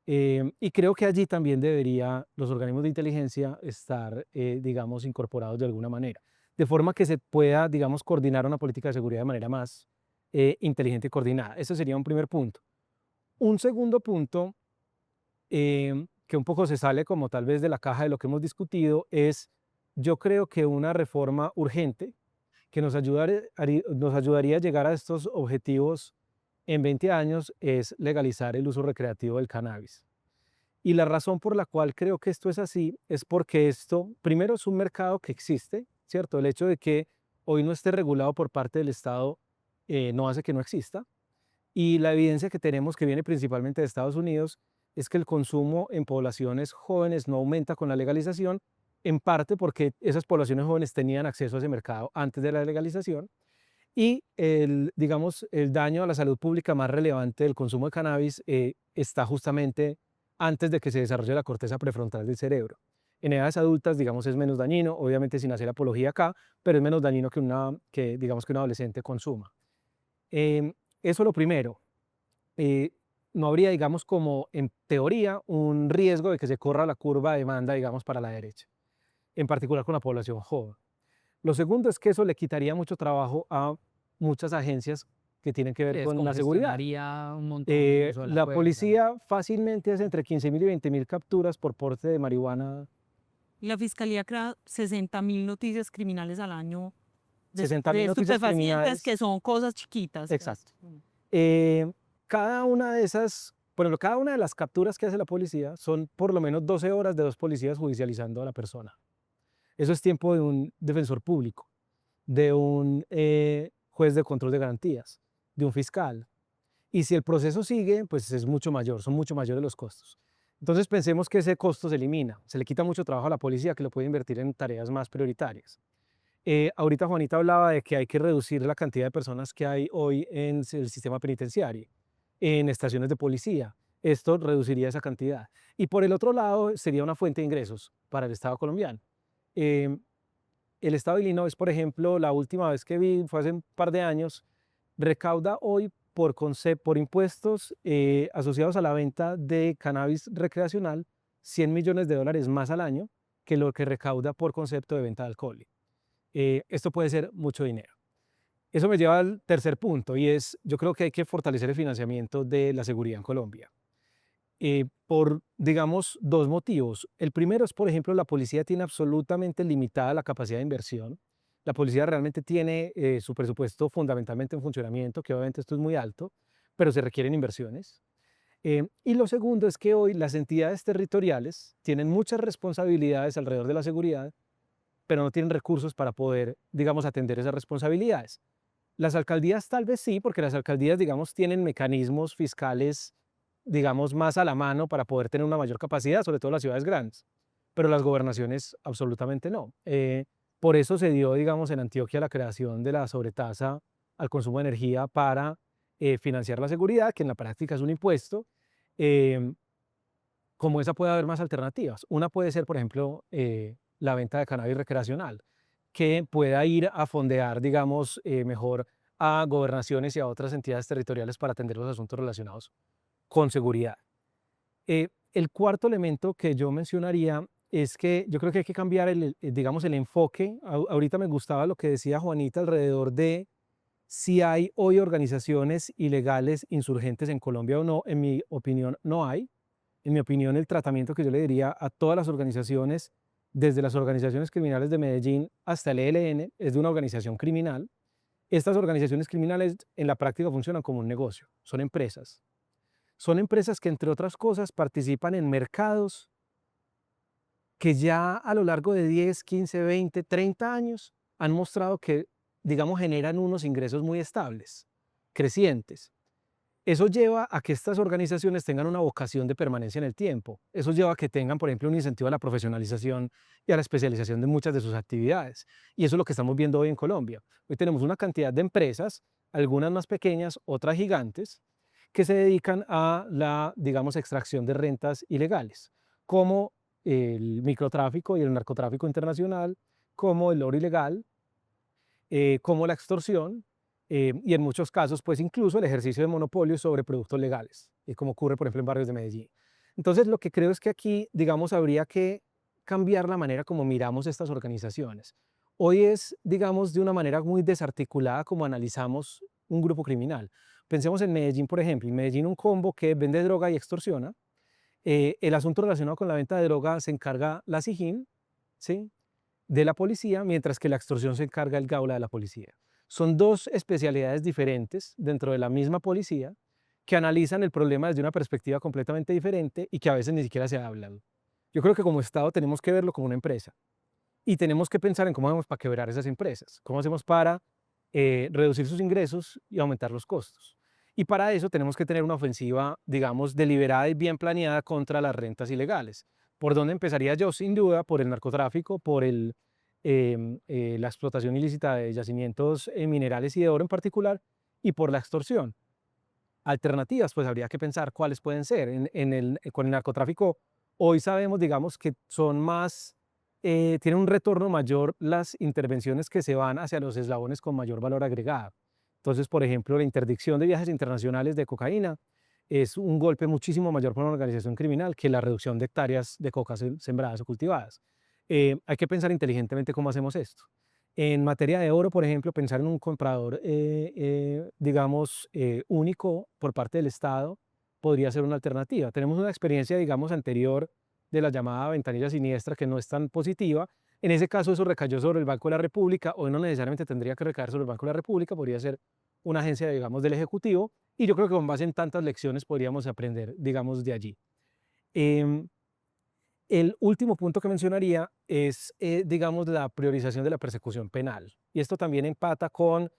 Y creo que allí también debería los organismos de inteligencia estar, digamos, incorporados de alguna manera, de forma que se pueda, digamos, coordinar una política de seguridad de manera más inteligente y coordinada. Ese sería un primer punto. Un segundo punto, que un poco se sale como tal vez de la caja de lo que hemos discutido, es yo creo que una reforma urgente que nos ayudaría a llegar a estos objetivos en 20 años es legalizar el uso recreativo del cannabis. Y la razón por la cual creo que esto es así es porque esto, primero, es un mercado que existe, ¿cierto? El hecho de que hoy no esté regulado por parte del Estado no hace que no exista. Y la evidencia que tenemos, que viene principalmente de Estados Unidos, es que el consumo en poblaciones jóvenes no aumenta con la legalización, en parte porque esas poblaciones jóvenes tenían acceso a ese mercado antes de la legalización. Y digamos, el daño a la salud pública más relevante del consumo de cannabis está justamente antes de que se desarrolle la corteza prefrontal del cerebro. En edades adultas, digamos, es menos dañino, obviamente sin hacer apología acá, pero es menos dañino digamos, que un adolescente consuma. Eso lo primero. eh, no habría, digamos, como en teoría, un riesgo de que se corra la curva de demanda, digamos, para la derecha, en particular con la población joven. Lo segundo es que eso le quitaría mucho trabajo a muchas agencias que tienen que ver con la seguridad. Descongestionaría un montón el uso de la La fuerza. policía fácilmente hace entre 15.000 y 20.000 capturas por porte de marihuana. La fiscalía crea 60.000 noticias criminales al año de 60.000 noticias estupefacientes, criminales. que son cosas chiquitas, pues. Exacto. Cada una de esas, por ejemplo, cada una de las capturas que hace la policía son por lo menos 12 horas de 2 policías judicializando a la persona. Eso es tiempo de un defensor público, de un juez de control de garantías, de un fiscal. Y si el proceso sigue, pues es mucho mayor, son mucho mayores los costos. Entonces pensemos que ese costo se elimina, se le quita mucho trabajo a la policía que lo puede invertir en tareas más prioritarias. Ahorita Juanita hablaba de que hay que reducir la cantidad de personas que hay hoy en el sistema penitenciario, en estaciones de policía. Esto reduciría esa cantidad. Y por el otro lado, sería una fuente de ingresos para el Estado colombiano. Eh, el Estado de Illinois, por ejemplo, la última vez que vi, fue hace un par de años, recauda hoy por impuestos asociados a la venta de cannabis recreacional $100 millones más al año que lo que recauda por concepto de venta de alcohol. Esto puede ser mucho dinero. Eso me lleva al tercer punto y es, yo creo que hay que fortalecer el financiamiento de la seguridad en Colombia. Por, digamos, dos motivos. El primero es, por ejemplo, la policía tiene absolutamente limitada la capacidad de inversión. La policía realmente tiene su presupuesto fundamentalmente en funcionamiento, que obviamente esto es muy alto, pero se requieren inversiones. Y lo segundo es que hoy las entidades territoriales tienen muchas responsabilidades alrededor de la seguridad, pero no tienen recursos para poder, digamos, atender esas responsabilidades. Las alcaldías tal vez sí, porque las alcaldías, digamos, tienen mecanismos fiscales, digamos, más a la mano para poder tener una mayor capacidad, sobre todo las ciudades grandes, pero las gobernaciones absolutamente no. Por eso se dio, digamos, en Antioquia la creación de la sobretasa al consumo de energía para financiar la seguridad, que en la práctica es un impuesto. Como esa puede haber más alternativas. Una puede ser, por ejemplo, la venta de cannabis recreacional, que pueda ir a fondear, digamos, mejor a gobernaciones y a otras entidades territoriales para atender los asuntos relacionados con seguridad. El cuarto elemento que yo mencionaría es que yo creo que hay que cambiar digamos, el enfoque. Ahorita me gustaba lo que decía Juanita alrededor de si hay hoy organizaciones ilegales insurgentes en Colombia o no. En mi opinión, no hay. En mi opinión, el tratamiento que yo le diría a todas las organizaciones, desde las organizaciones criminales de Medellín hasta el ELN, es de una organización criminal. Estas organizaciones criminales en la práctica funcionan como un negocio, son empresas. Son empresas que, entre otras cosas, participan en mercados que ya a lo largo de 10, 15, 20, 30 años han mostrado que, digamos, generan unos ingresos muy estables, crecientes. Eso lleva a que estas organizaciones tengan una vocación de permanencia en el tiempo. Eso lleva a que tengan, por ejemplo, un incentivo a la profesionalización y a la especialización de muchas de sus actividades. Y eso es lo que estamos viendo hoy en Colombia. Hoy tenemos una cantidad de empresas algunas más pequeñas, otras gigantes, que se dedican a la, digamos, extracción de rentas ilegales, como el microtráfico y el narcotráfico internacional, como el oro ilegal, como la extorsión, y en muchos casos, pues incluso el ejercicio de monopolio sobre productos legales, como ocurre, por ejemplo, en barrios de Medellín. Entonces, lo que creo es que aquí, digamos, habría que cambiar la manera como miramos estas organizaciones. Hoy es, digamos, de una manera muy desarticulada como analizamos un grupo criminal. Pensemos en Medellín, por ejemplo. En Medellín, un combo que vende droga y extorsiona. El asunto relacionado con la venta de droga se encarga la SIJIN, ¿sí?, de la policía, mientras que la extorsión se encarga el Gaula de la policía. Son dos especialidades diferentes dentro de la misma policía que analizan el problema desde una perspectiva completamente diferente y que a veces ni siquiera se hablan. Yo creo que como Estado tenemos que verlo como una empresa y tenemos que pensar en cómo hacemos para quebrar esas empresas, cómo hacemos para reducir sus ingresos y aumentar los costos. Y para eso tenemos que tener una ofensiva, digamos, deliberada y bien planeada contra las rentas ilegales. ¿Por dónde empezaría yo? Sin duda, por el narcotráfico, por la explotación ilícita de yacimientos minerales y de oro en particular, y por la extorsión. Alternativas, pues habría que pensar cuáles pueden ser. Con el narcotráfico, hoy sabemos, digamos, que son más, tienen un retorno mayor las intervenciones que se van hacia los eslabones con mayor valor agregado. Entonces, por ejemplo, la interdicción de viajes internacionales de cocaína es un golpe muchísimo mayor para una organización criminal que la reducción de hectáreas de coca sembradas o cultivadas. Hay que pensar inteligentemente cómo hacemos esto. En materia de oro, por ejemplo, pensar en un comprador, digamos, único por parte del Estado podría ser una alternativa. Tenemos una experiencia, digamos, anterior de la llamada ventanilla siniestra que no es tan positiva. En ese caso, eso recayó sobre el Banco de la República. Hoy no necesariamente tendría que recaer sobre el Banco de la República, podría ser una agencia, digamos, del Ejecutivo. Y yo creo que con base en tantas lecciones podríamos aprender, digamos, de allí. Em, el último punto que mencionaría es, digamos, la priorización de la persecución penal. Y esto también empata con,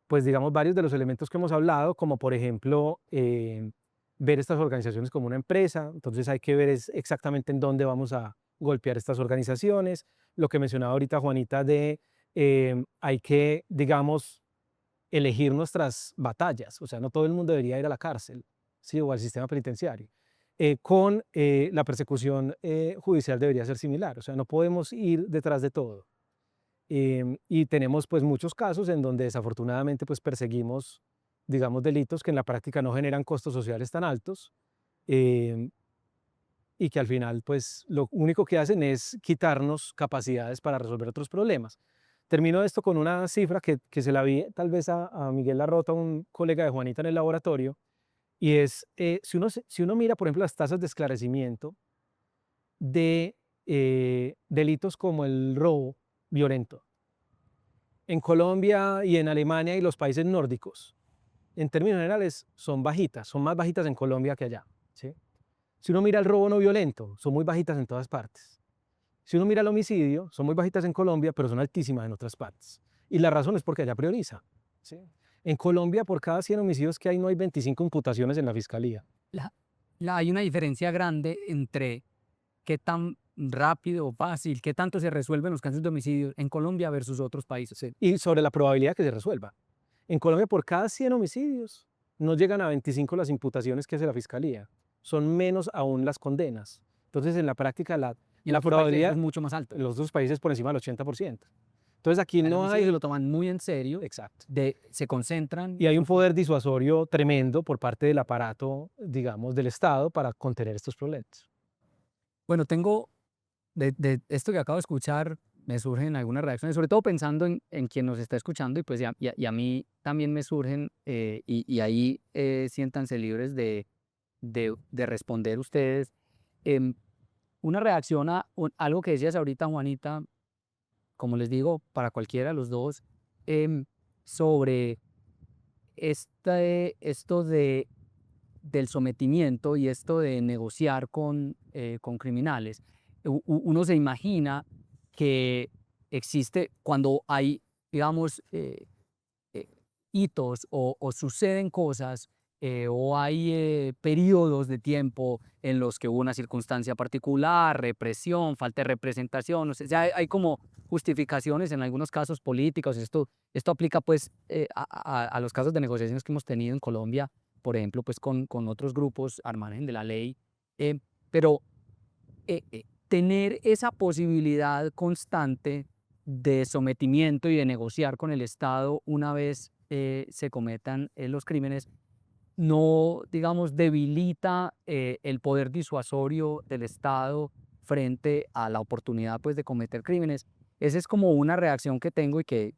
pues, digamos, varios de los elementos que hemos hablado, como por ejemplo, ver estas organizaciones como una empresa. Entonces hay que ver exactamente en dónde vamos a golpear estas organizaciones. Lo que mencionaba ahorita Juanita de hay que, digamos, elegir nuestras batallas. O sea, no todo el mundo debería ir a la cárcel, ¿sí?, o al sistema penitenciario. Con la persecución judicial debería ser similar. O sea, no podemos ir detrás de todo. Y tenemos pues muchos casos en donde desafortunadamente pues perseguimos, digamos, delitos que en la práctica no generan costos sociales tan altos, em, y que al final pues lo único que hacen es quitarnos capacidades para resolver otros problemas. Termino esto con una cifra que se la vi tal vez a Miguel Larrota, un colega de Juanita en el laboratorio, y es, si uno mira, por ejemplo, las tasas de esclarecimiento de delitos como el robo violento en Colombia y en Alemania y los países nórdicos, en términos generales, son bajitas, son más bajitas en Colombia que allá, ¿sí? Si uno mira el robo no violento, son muy bajitas en todas partes. Si uno mira el homicidio, son muy bajitas en Colombia, pero son altísimas en otras partes. Y la razón es porque allá prioriza, ¿sí? En Colombia, por cada 100 homicidios que hay, no hay 25 imputaciones en la fiscalía. Hay una diferencia grande entre qué tan rápido o fácil, qué tanto se resuelven los casos de homicidio en Colombia versus otros países. Sí. Y sobre la probabilidad que se resuelva. En Colombia, por cada 100 homicidios, no llegan a 25 las imputaciones que hace la fiscalía. Son menos aún las condenas. Entonces, en la práctica, la probabilidad es mucho más alto. en los dos países por encima del 80%. Entonces, aquí no hay... Se lo toman muy en serio. Exacto. Se concentran. Y hay un poder disuasorio tremendo por parte del aparato, digamos, del Estado para contener estos problemas. Bueno, tengo, de esto que acabo de escuchar, me surgen algunas reacciones, sobre todo pensando en quien nos está escuchando, y pues y a mí también me surgen, y ahí siéntanse libres de responder ustedes. Em, una reacción a algo que decías ahorita, Juanita, como les digo, para cualquiera de los dos, sobre esto del sometimiento y esto de negociar con criminales. Uno se imagina que existe cuando hay, digamos, hitos o suceden cosas o hay periodos de tiempo en los que hubo una circunstancia particular, represión, falta de representación, o sea, hay como justificaciones en algunos casos políticos. Esto aplica pues a los casos de negociaciones que hemos tenido en Colombia, por ejemplo, pues con otros grupos al margen de la ley, pero tener esa posibilidad constante de sometimiento y de negociar con el Estado una vez se cometan los crímenes, no, digamos, debilita el poder disuasorio del Estado frente a la oportunidad pues, de cometer crímenes. Esa es como una reacción que tengo y que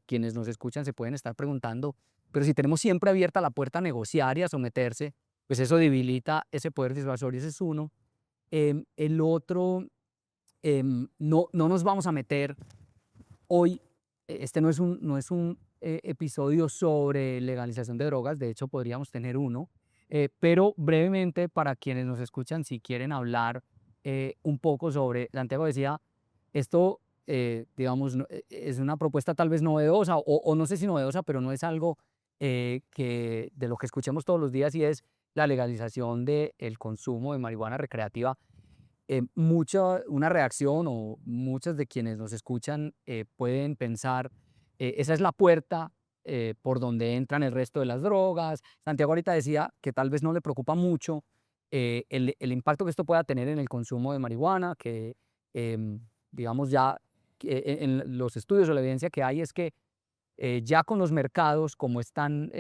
quienes nos escuchan se pueden estar preguntando, pero si tenemos siempre abierta la puerta a negociar y a someterse, pues eso debilita ese poder disuasorio, ese es uno. El otro, no nos vamos a meter hoy, este no es un episodio sobre legalización de drogas, de hecho podríamos tener uno, pero brevemente para quienes nos escuchan, si quieren hablar un poco sobre, Santiago decía, esto, digamos, es una propuesta tal vez novedosa, o no sé si novedosa, pero no es algo de lo que escuchemos todos los días, y es la legalización del consumo de marihuana recreativa. Una reacción, o muchas de quienes nos escuchan pueden pensar, esa es la puerta por donde entran el resto de las drogas. Santiago ahorita decía que tal vez no le preocupa mucho el impacto que esto pueda tener en el consumo de marihuana, que digamos ya en los estudios o la evidencia que hay es que ya con los mercados como están,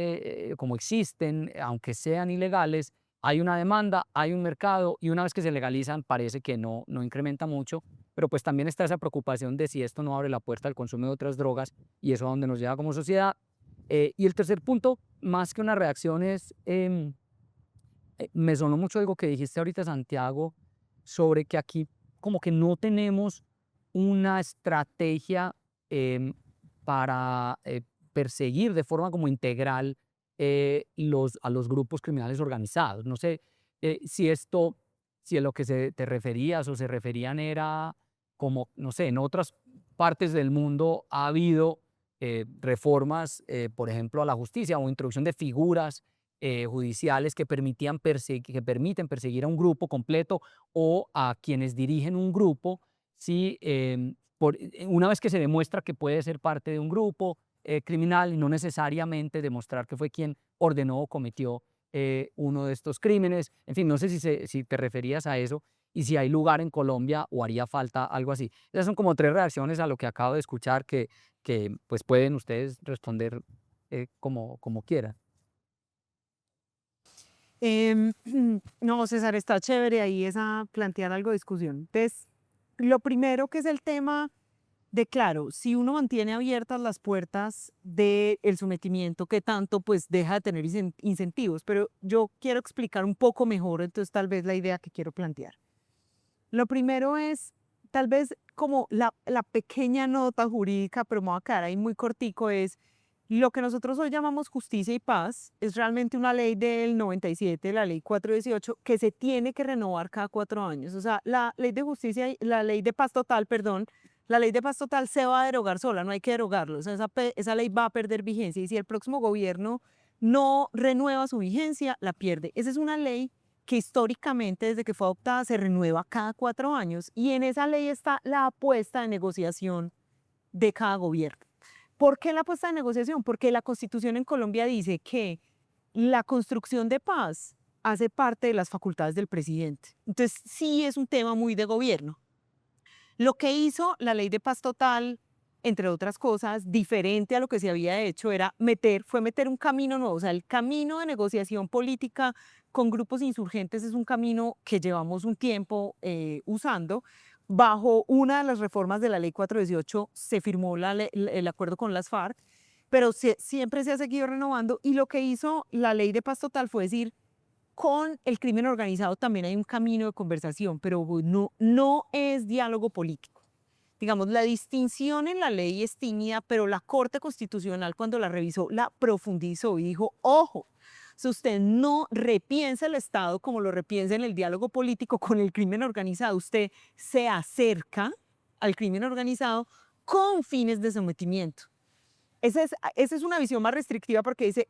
como existen, aunque sean ilegales, hay una demanda, hay un mercado, y una vez que se legalizan parece que no incrementa mucho, pero pues también está esa preocupación de si esto no abre la puerta al consumo de otras drogas, y eso a dónde nos lleva como sociedad. Y el tercer punto, más que una reacción, es, me sonó mucho algo que dijiste ahorita, Santiago, sobre que aquí como que no tenemos una estrategia em, para perseguir de forma como integral a los grupos criminales organizados. No sé si a lo que te referías o se referían era como, no sé, en otras partes del mundo ha habido reformas, por ejemplo, a la justicia o introducción de figuras judiciales que que permiten perseguir a un grupo completo o a quienes dirigen un grupo, si una vez que se demuestra que puede ser parte de un grupo criminal y no necesariamente demostrar que fue quien ordenó o cometió uno de estos crímenes. En fin, no sé si te referías a eso y si hay lugar en Colombia o haría falta algo así. Esas son como tres reacciones a lo que acabo de escuchar que pues pueden ustedes responder como quieran. Em, no, César, está chévere ahí esa plantear algo de discusión. Entonces, lo primero que es el tema de, claro, si uno mantiene abiertas las puertas del sometimiento, que tanto pues deja de tener incentivos, pero yo quiero explicar un poco mejor, entonces tal vez la idea que quiero plantear. Lo primero es, tal vez como la pequeña nota jurídica, pero me voy a quedar ahí muy cortico, es lo que nosotros hoy llamamos justicia y paz, es realmente una ley del 97, la ley 418, que se tiene que renovar cada 4 años. O sea, la ley de justicia, la ley de paz total, perdón, la ley de paz total se va a derogar sola, no hay que derogarlo. O sea, esa ley va a perder vigencia, y si el próximo gobierno no renueva su vigencia, la pierde. Esa es una ley que históricamente, desde que fue adoptada, se renueva cada 4 años, y en esa ley está la apuesta de negociación de cada gobierno. ¿Por qué la apuesta de negociación? Porque la Constitución en Colombia dice que la construcción de paz hace parte de las facultades del presidente. Entonces, sí es un tema muy de gobierno. Lo que hizo la ley de paz total, entre otras cosas, diferente a lo que se había hecho, fue meter un camino nuevo. O sea, el camino de negociación política con grupos insurgentes es un camino que llevamos un tiempo usando. Bajo una de las reformas de la ley 418 se firmó el acuerdo con las FARC, pero siempre se ha seguido renovando, y lo que hizo la ley de paz total fue decir, con el crimen organizado también hay un camino de conversación, pero no es diálogo político. Digamos, la distinción en la ley es tímida, pero la Corte Constitucional, cuando la revisó, la profundizó y dijo, ojo, si usted no repiensa el Estado como lo repiensa en el diálogo político con el crimen organizado, usted se acerca al crimen organizado con fines de sometimiento. Esa es una visión más restrictiva porque dice,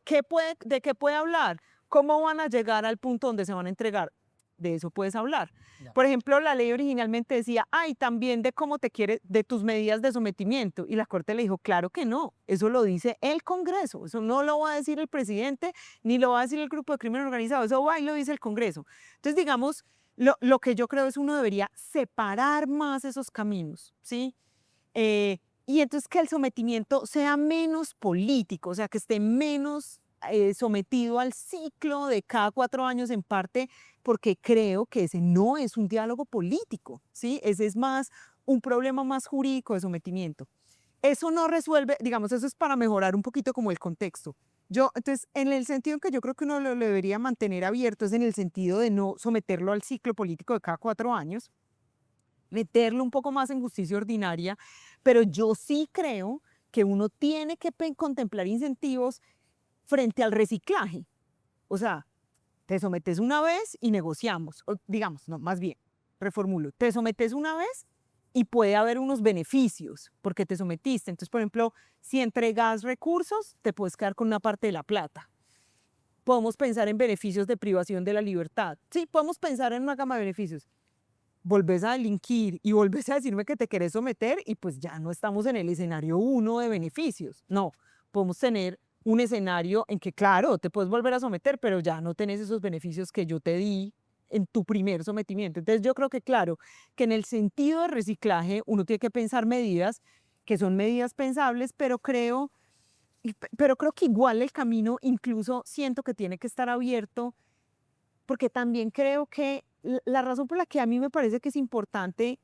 ¿de qué puede hablar? ¿Cómo van a llegar al punto donde se van a entregar? De eso puedes hablar. Ya. Por ejemplo, la ley originalmente decía, ay, también de cómo te quieres, de tus medidas de sometimiento. Y la Corte le dijo, claro que no, eso lo dice el Congreso, eso no lo va a decir el presidente, ni lo va a decir el grupo de crimen organizado, eso va y lo dice el Congreso. Entonces, digamos, lo que yo creo es uno debería separar más esos caminos, ¿sí? Y entonces que el sometimiento sea menos político, o sea, que esté menos sometido al ciclo de cada 4 años en parte, porque creo que ese no es un diálogo político, ¿sí? Ese es más un problema más jurídico de sometimiento. Eso no resuelve, digamos, eso es para mejorar un poquito como el contexto. Entonces, en el sentido en que yo creo que uno lo debería mantener abierto es en el sentido de no someterlo al ciclo político de cada 4 años, meterlo un poco más en justicia ordinaria, pero yo sí creo que uno tiene que contemplar incentivos frente al reciclaje. O sea, te sometes una vez y negociamos, o digamos, no, más bien, reformulo, te sometes una vez y puede haber unos beneficios porque te sometiste. Entonces, por ejemplo, si entregas recursos, te puedes quedar con una parte de la plata. Podemos pensar en beneficios de privación de la libertad. Sí, podemos pensar en una gama de beneficios. Volvés a delinquir y volvés a decirme que te querés someter y pues ya no estamos en el escenario 1 de beneficios. No, podemos tener un escenario en que, claro, te puedes volver a someter, pero ya no tenés esos beneficios que yo te di en tu primer sometimiento. Entonces yo creo que, claro, que en el sentido de reciclaje uno tiene que pensar medidas que son medidas pensables, pero creo que igual el camino incluso siento que tiene que estar abierto porque también creo que la razón por la que a mí me parece que es importante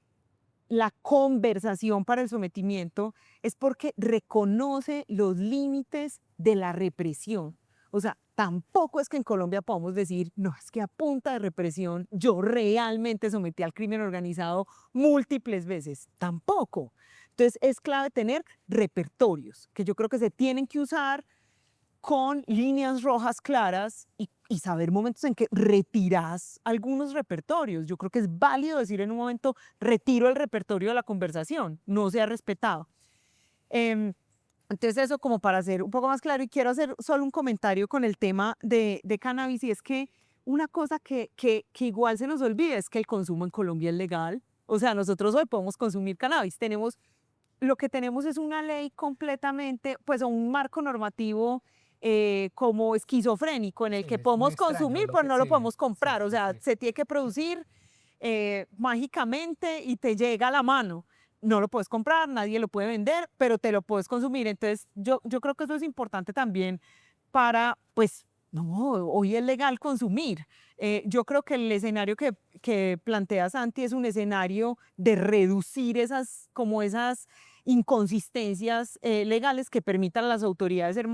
la conversación para el sometimiento es porque reconoce los límites de la represión. O sea, tampoco es que en Colombia podamos decir, no, es que a punta de represión yo realmente sometí al crimen organizado múltiples veces. Tampoco. Entonces es clave tener repertorios que yo creo que se tienen que usar con líneas rojas claras y saber momentos en que retiras algunos repertorios. Yo creo que es válido decir en un momento, retiro el repertorio de la conversación, no se ha respetado. Entonces eso como para ser un poco más claro y quiero hacer solo un comentario con el tema de cannabis y es que una cosa que igual se nos olvida es que el consumo en Colombia es legal. O sea, nosotros hoy podemos consumir cannabis. Lo que tenemos es una ley completamente, pues un marco normativo como esquizofrénico en el Sí, que es muy podemos extraño consumir, lo pero que no lo sí, podemos sí, comprar. O sí, sea, sí. se tiene que producir mágicamente y te llega a la mano. No lo puedes comprar, nadie lo puede vender, pero te lo puedes consumir. Entonces, yo creo que eso es importante también para, pues, no, hoy es legal consumir. Yo creo que el escenario que plantea Santi es un escenario de reducir como esas inconsistencias legales que permitan a las autoridades ser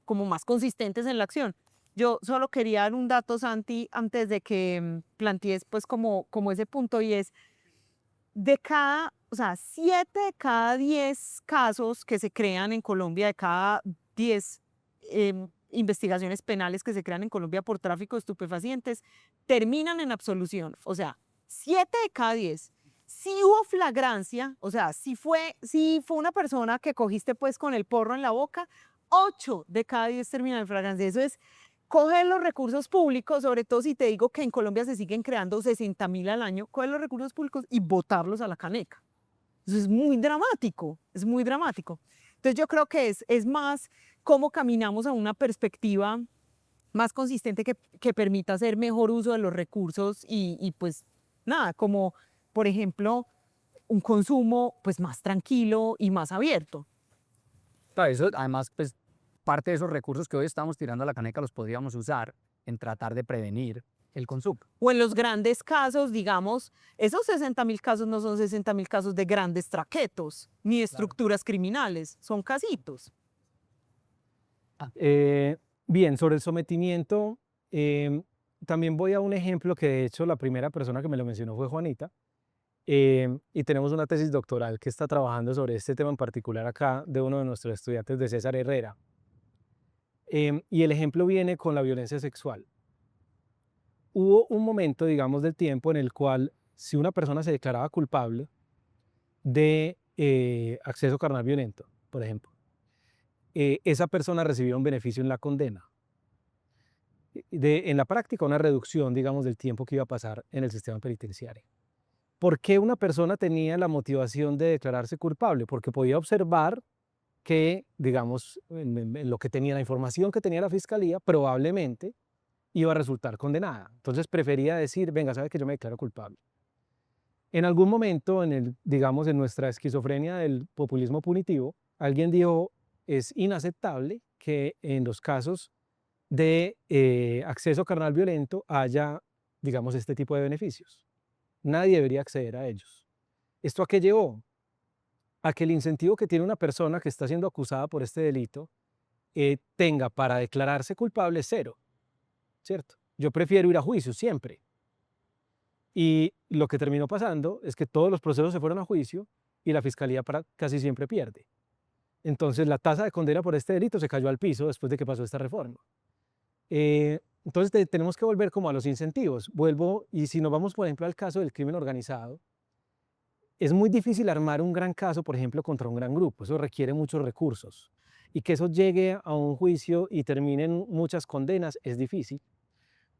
como más consistentes en la acción. Yo solo quería dar un dato, Santi, antes de que plantees pues como ese punto y es o sea, 7 de cada 10 casos que se crean en Colombia, de cada 10 investigaciones penales que se crean en Colombia por tráfico de estupefacientes, terminan en absolución. O sea, 7 de cada 10. Si hubo flagrancia, o sea, si fue una persona que cogiste pues con el porro en la boca, 8 de cada 10 terminan en flagrancia. Eso es coger los recursos públicos, sobre todo si te digo que en Colombia se siguen creando 60.000 al año, coger los recursos públicos y botarlos a la caneca. Eso es muy dramático, es muy dramático. Entonces yo creo que es más cómo caminamos a una perspectiva más consistente que permita hacer mejor uso de los recursos y pues nada, como por ejemplo un consumo pues más tranquilo y más abierto. Claro, eso, además, pues parte de esos recursos que hoy estamos tirando a la caneca los podríamos usar en tratar de prevenir el consumo. O en los grandes casos, digamos, esos 60.000 casos no son 60.000 casos de grandes traquetos ni de estructuras criminales, son casitos. Bien, sobre el sometimiento, también voy a un ejemplo que de hecho la primera persona que me lo mencionó fue Juanita, y tenemos una tesis doctoral que está trabajando sobre este tema en particular acá de uno de nuestros estudiantes de César Herrera. Y el ejemplo viene con la violencia sexual. Hubo un momento, digamos, del tiempo en el cual si una persona se declaraba culpable de acceso carnal violento, por ejemplo, esa persona recibiera un beneficio en la condena. En la práctica, una reducción, digamos, del tiempo que iba a pasar en el sistema penitenciario. ¿Por qué una persona tenía la motivación de declararse culpable? Porque podía observar que, digamos, en lo que tenía, la información que tenía la fiscalía, probablemente iba a resultar condenada. Entonces prefería decir, venga, sabe que yo me declaro culpable. En algún momento, digamos, en nuestra esquizofrenia del populismo punitivo, alguien dijo, es inaceptable que en los casos de acceso carnal violento haya, digamos, este tipo de beneficios. Nadie debería acceder a ellos. ¿Esto a qué llevó? A que el incentivo que tiene una persona que está siendo acusada por este delito tenga para declararse culpable cero, ¿cierto? Yo prefiero ir a juicio siempre. Y lo que terminó pasando es que todos los procesos se fueron a juicio y la fiscalía casi siempre pierde. Entonces la tasa de condena por este delito se cayó al piso después de que pasó esta reforma. Entonces tenemos que volver como a los incentivos. Vuelvo, y si nos vamos, por ejemplo, al caso del crimen organizado, es muy difícil armar un gran caso, por ejemplo, contra un gran grupo. Eso requiere muchos recursos. Y que eso llegue a un juicio y termine en muchas condenas es difícil.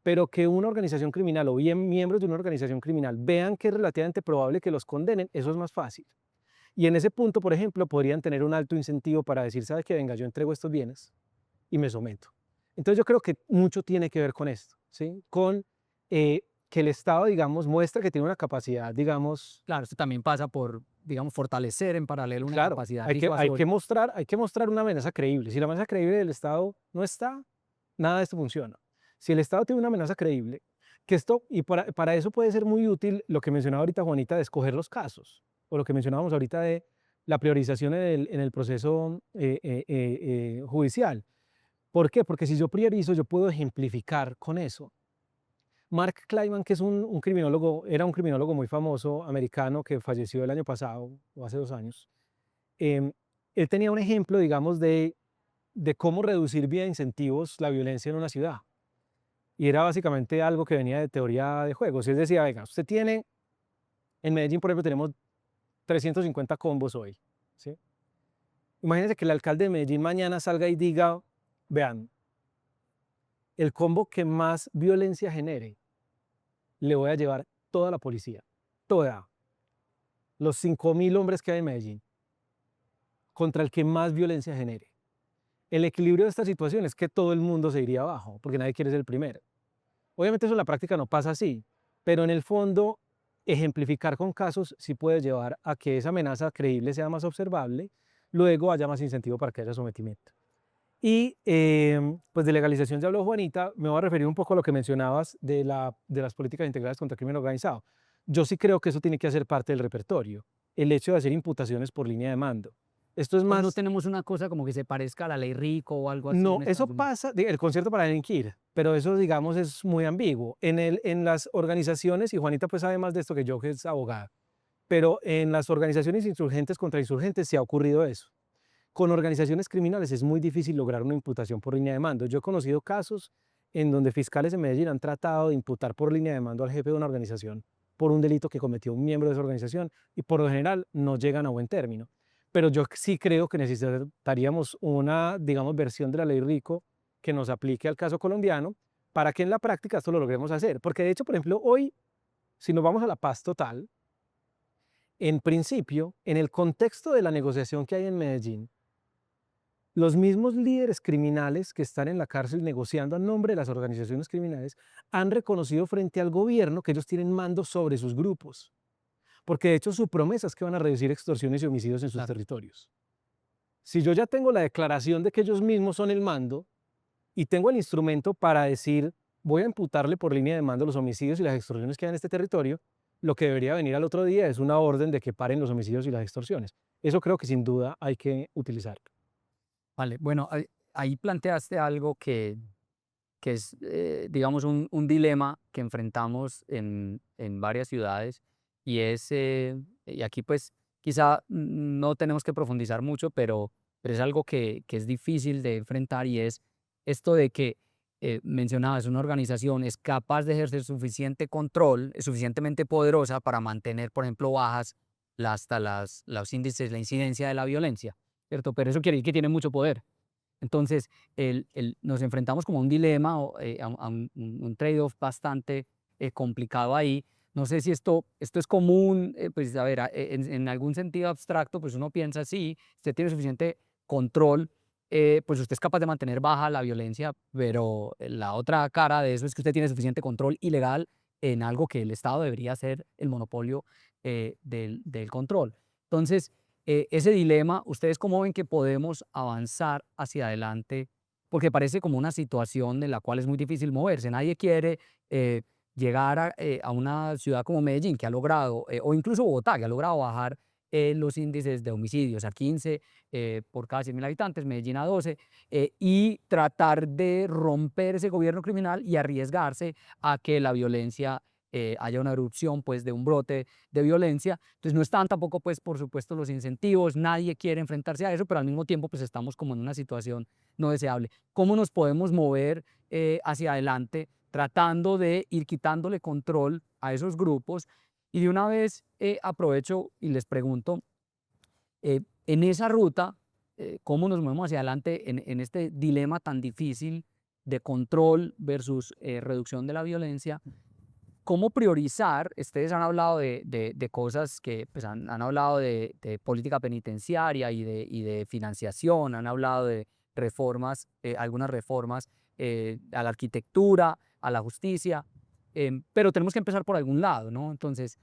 Pero que una organización criminal o bien miembros de una organización criminal vean que es relativamente probable que los condenen, eso es más fácil. Y en ese punto, por ejemplo, podrían tener un alto incentivo para decir, ¿sabe qué? Venga, yo entrego estos bienes y me someto. Entonces yo creo que mucho tiene que ver con esto, ¿sí? Con que el Estado, digamos, muestra que tiene una capacidad, digamos. Claro, esto también pasa por, digamos, fortalecer en paralelo una Claro, capacidad hay disuasoria. que mostrar una amenaza creíble. Si la amenaza creíble del Estado no está, nada de esto funciona. Si el Estado tiene una amenaza creíble, y para eso puede ser muy útil lo que mencionaba ahorita Juanita de escoger los casos, o lo que mencionábamos ahorita de la priorización en el proceso judicial. ¿Por qué? Porque si yo priorizo, yo puedo ejemplificar con eso. Mark Kleiman, que es un criminólogo, era un criminólogo muy famoso americano que falleció el año pasado o hace 2 años. Él tenía un ejemplo, digamos, de cómo reducir vía incentivos la violencia en una ciudad. Y era básicamente algo que venía de teoría de juegos. Él decía, venga, usted tiene, en Medellín, por ejemplo, tenemos 350 combos hoy, ¿sí? Imagínense que el alcalde de Medellín mañana salga y diga, vean, el combo que más violencia genere, le voy a llevar toda la policía, toda, los 5.000 hombres que hay en Medellín, contra el que más violencia genere. El equilibrio de esta situación es que todo el mundo se iría abajo, porque nadie quiere ser el primero. Obviamente eso en la práctica no pasa así, pero en el fondo ejemplificar con casos sí puede llevar a que esa amenaza creíble sea más observable, luego haya más incentivo para que haya sometimiento. Y pues de legalización ya habló Juanita, me voy a referir un poco a lo que mencionabas de las políticas integrales contra el crimen organizado. Yo sí creo que eso tiene que hacer parte del repertorio, el hecho de hacer imputaciones por línea de mando. Esto es Pues más. no tenemos una cosa como que se parezca a la ley Rico o algo así. No, en eso Estados Unidos. pasa, el concierto para delinquir, pero eso, digamos, es muy ambiguo. En las organizaciones, y Juanita pues sabe más de esto que yo, que es abogada, pero en las organizaciones insurgentes contra insurgentes sí ha ocurrido eso. Con organizaciones criminales es muy difícil lograr una imputación por línea de mando. Yo he conocido casos en donde fiscales de Medellín han tratado de imputar por línea de mando al jefe de una organización por un delito que cometió un miembro de esa organización y por lo general no llegan a buen término. Pero yo sí creo que necesitaríamos una, digamos, versión de la ley Rico que nos aplique al caso colombiano para que en la práctica esto lo logremos hacer. Porque de hecho, por ejemplo, hoy, si nos vamos a la paz total, en principio, en el contexto de la negociación que hay en Medellín, los mismos líderes criminales que están en la cárcel negociando a nombre de las organizaciones criminales han reconocido frente al gobierno que ellos tienen mando sobre sus grupos. Porque de hecho su promesa es que van a reducir extorsiones y homicidios en sus territorios. Si yo ya tengo la declaración de que ellos mismos son el mando y tengo el instrumento para decir voy a imputarle por línea de mando los homicidios y las extorsiones que hay en este territorio, lo que debería venir al otro día es una orden de que paren los homicidios y las extorsiones. Eso creo que sin duda hay que utilizar. Vale, bueno, ahí planteaste algo que es, digamos, un dilema que enfrentamos en varias ciudades y es, y aquí pues quizá no tenemos que profundizar mucho, pero es algo que es difícil de enfrentar y es esto de que mencionabas, una organización es capaz de ejercer suficiente control, es suficientemente poderosa para mantener, por ejemplo, bajas hasta los índices, la incidencia de la violencia, ¿cierto? Pero eso quiere decir que tiene mucho poder. Entonces, nos enfrentamos como a un dilema, o, un trade-off bastante complicado ahí. No sé si esto es común, pues a ver, en algún sentido abstracto, pues uno piensa, sí, usted tiene suficiente control, pues usted es capaz de mantener baja la violencia, pero la otra cara de eso es que usted tiene suficiente control ilegal en algo que el Estado debería ser el monopolio del control. Entonces, ese dilema, ¿ustedes cómo ven que podemos avanzar hacia adelante? Porque parece como una situación en la cual es muy difícil moverse. Nadie quiere llegar a una ciudad como Medellín, que ha logrado, o incluso Bogotá, que ha logrado bajar los índices de homicidios a 15 por cada 100.000 habitantes, Medellín a 12, y tratar de romper ese gobierno criminal y arriesgarse a que la violencia haya una erupción, pues, de un brote de violencia. Entonces no están tampoco, pues, por supuesto, los incentivos, nadie quiere enfrentarse a eso, pero al mismo tiempo, pues, estamos como en una situación no deseable. ¿Cómo nos podemos mover hacia adelante tratando de ir quitándole control a esos grupos? Y de una vez aprovecho y les pregunto, en esa ruta, ¿cómo nos movemos hacia adelante en este dilema tan difícil de control versus reducción de la violencia? ¿Cómo priorizar? Ustedes han hablado de cosas que pues, han hablado de política penitenciaria y de financiación, han hablado de reformas, algunas reformas a la arquitectura, a la justicia, pero tenemos que empezar por algún lado, ¿no? Entonces,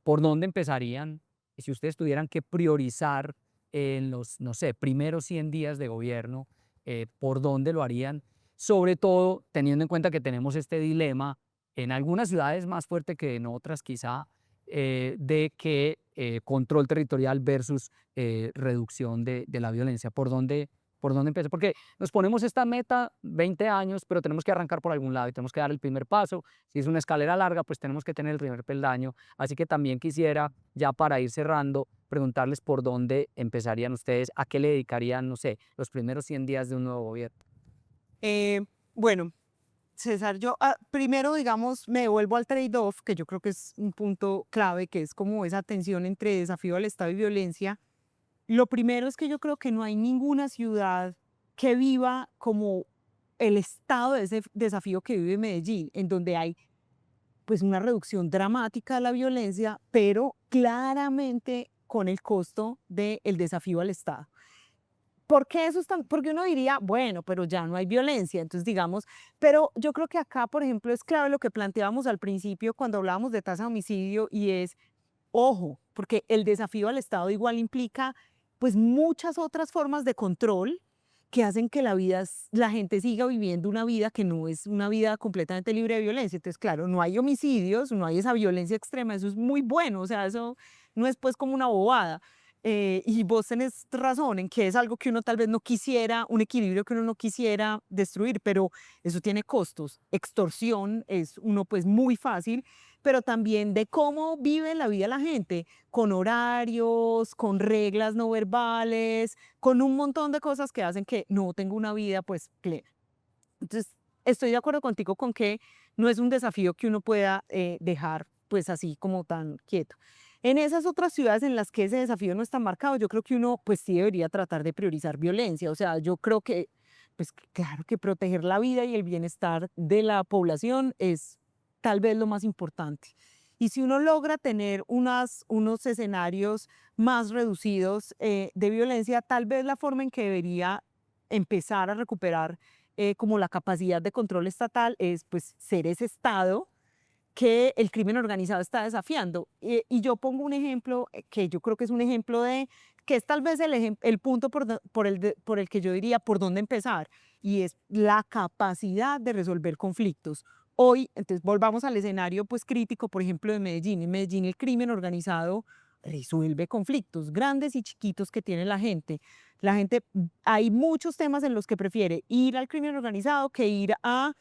¿por dónde empezarían si ustedes tuvieran que priorizar en los, no sé, primeros 100 días de gobierno? ¿Por dónde lo harían? Sobre todo teniendo en cuenta que tenemos este dilema en algunas ciudades más fuerte que en otras quizá, de que control territorial versus reducción de la violencia. ¿Por dónde empezar? Porque nos ponemos esta meta 20 años, pero tenemos que arrancar por algún lado y tenemos que dar el primer paso. Si es una escalera larga, pues tenemos que tener el primer peldaño. Así que también quisiera, ya para ir cerrando, preguntarles por dónde empezarían ustedes, a qué le dedicarían, no sé, los primeros 100 días de un nuevo gobierno. Bueno, César, yo primero, digamos, me devuelvo al trade-off, que yo creo que es un punto clave, que es como esa tensión entre desafío al Estado y violencia. Lo primero es que yo creo que no hay ninguna ciudad que viva como el estado de ese desafío que vive Medellín, en donde hay pues una reducción dramática de la violencia, pero claramente con el costo del desafío al Estado. ¿Por qué eso es tan? Porque uno diría, bueno, pero ya no hay violencia, entonces digamos, pero yo creo que acá, por ejemplo, es clave lo que planteábamos al principio cuando hablábamos de tasa de homicidio y es, ojo, porque el desafío al Estado igual implica pues muchas otras formas de control que hacen que la gente siga viviendo una vida que no es una vida completamente libre de violencia. Entonces, claro, no hay homicidios, no hay esa violencia extrema, eso es muy bueno, o sea, eso no es pues como una bobada. Y vos tenés razón en que es algo que uno tal vez no quisiera, un equilibrio que uno no quisiera destruir, pero eso tiene costos. Extorsión es uno pues muy fácil, pero también de cómo vive la vida la gente, con horarios, con reglas no verbales, con un montón de cosas que hacen que no tenga una vida pues plena. Entonces, estoy de acuerdo contigo con que no es un desafío que uno pueda dejar pues así como tan quieto. En esas otras ciudades en las que ese desafío no está marcado, yo creo que uno pues sí debería tratar de priorizar violencia. O sea, yo creo que pues claro que proteger la vida y el bienestar de la población es tal vez lo más importante. Y si uno logra tener unos escenarios más reducidos de violencia, tal vez la forma en que debería empezar a recuperar como la capacidad de control estatal es pues ser ese Estado que el crimen organizado está desafiando. Y yo pongo un ejemplo que yo creo que es un ejemplo de, que es tal vez el punto por el que yo diría por dónde empezar, y es la capacidad de resolver conflictos. Hoy, entonces volvamos al escenario pues crítico, por ejemplo, de Medellín. En Medellín el crimen organizado resuelve conflictos grandes y chiquitos que tiene la gente. La gente, hay muchos temas en los que prefiere ir al crimen organizado que ir a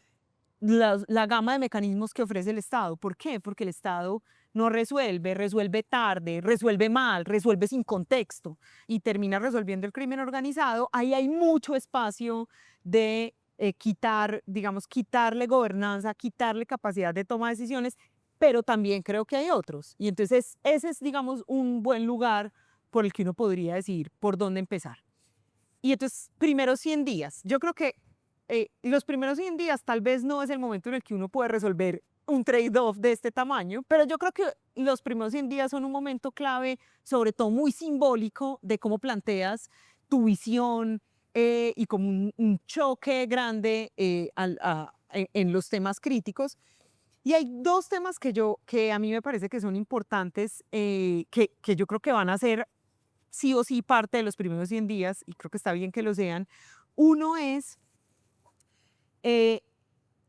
la gama de mecanismos que ofrece el Estado. ¿Por qué? Porque el Estado no resuelve, resuelve tarde, resuelve mal, resuelve sin contexto y termina resolviendo el crimen organizado. Ahí hay mucho espacio de quitar, digamos, quitarle gobernanza, quitarle capacidad de toma de decisiones, pero también creo que hay otros. Y entonces ese es, digamos, un buen lugar por el que uno podría decir por dónde empezar. Y entonces, primeros 100 días. Yo creo que los primeros 100 días tal vez no es el momento en el que uno puede resolver un trade-off de este tamaño, pero yo creo que los primeros 100 días son un momento clave, sobre todo muy simbólico, de cómo planteas tu visión y como un choque grande en los temas críticos. Y hay dos temas que a mí me parece que son importantes, que yo creo que van a ser sí o sí parte de los primeros 100 días, y creo que está bien que lo sean. Uno es, eh,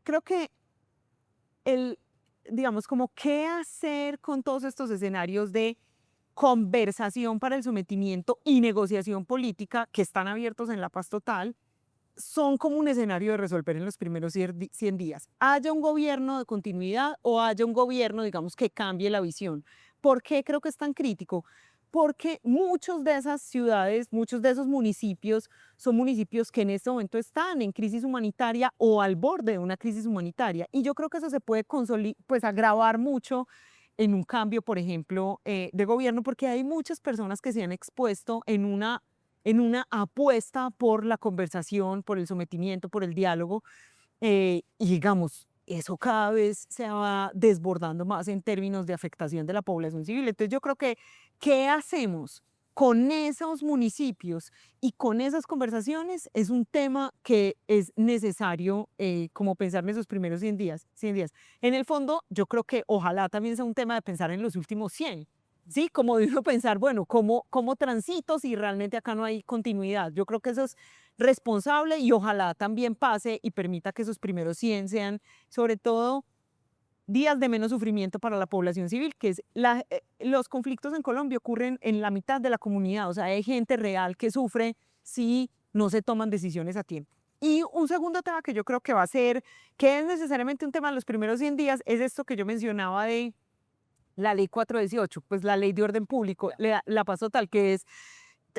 creo que digamos, como qué hacer con todos estos escenarios de conversación para el sometimiento y negociación política que están abiertos en la paz total, son como un escenario de resolver en los primeros 100 días. Haya un gobierno de continuidad o haya un gobierno, digamos, que cambie la visión. ¿Por qué creo que es tan crítico? Porque muchos de esas ciudades, muchos de esos municipios son municipios que en este momento están en crisis humanitaria o al borde de una crisis humanitaria. Y yo creo que eso se puede pues, agravar mucho en un cambio, por ejemplo, de gobierno, porque hay muchas personas que se han expuesto en una apuesta por la conversación, por el sometimiento, por el diálogo, y digamos, eso cada vez se va desbordando más en términos de afectación de la población civil. Entonces yo creo que, ¿qué hacemos con esos municipios y con esas conversaciones? Es un tema que es necesario como pensar en esos primeros 100 días, 100 días. En el fondo, yo creo que ojalá también sea un tema de pensar en los últimos 100. Sí, como de uno pensar, bueno, ¿cómo transito si realmente acá no hay continuidad? Yo creo que eso es responsable y ojalá también pase y permita que esos primeros 100 sean, sobre todo, días de menos sufrimiento para la población civil, que es los conflictos en Colombia ocurren en la mitad de la comunidad, o sea, hay gente real que sufre si no se toman decisiones a tiempo. Y un segundo tema que yo creo que va a ser, que es necesariamente un tema de los primeros 100 días, es esto que yo mencionaba de la ley 418, pues la ley de orden público, la paz total, que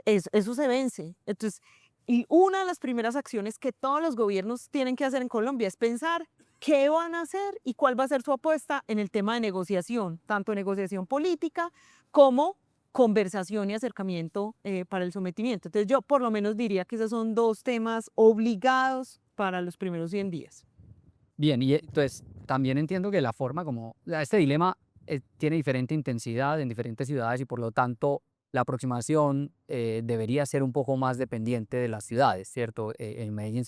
eso se vence. Entonces, y una de las primeras acciones que todos los gobiernos tienen que hacer en Colombia es pensar qué van a hacer y cuál va a ser su apuesta en el tema de negociación, tanto negociación política como conversación y acercamiento para el sometimiento. Entonces yo por lo menos diría que esos son dos temas obligados para los primeros 100 días. Bien, y entonces también entiendo que la forma como, o sea, este dilema tiene diferente intensidad en diferentes ciudades y por lo tanto la aproximación debería ser un poco más dependiente de las ciudades, ¿cierto? En Medellín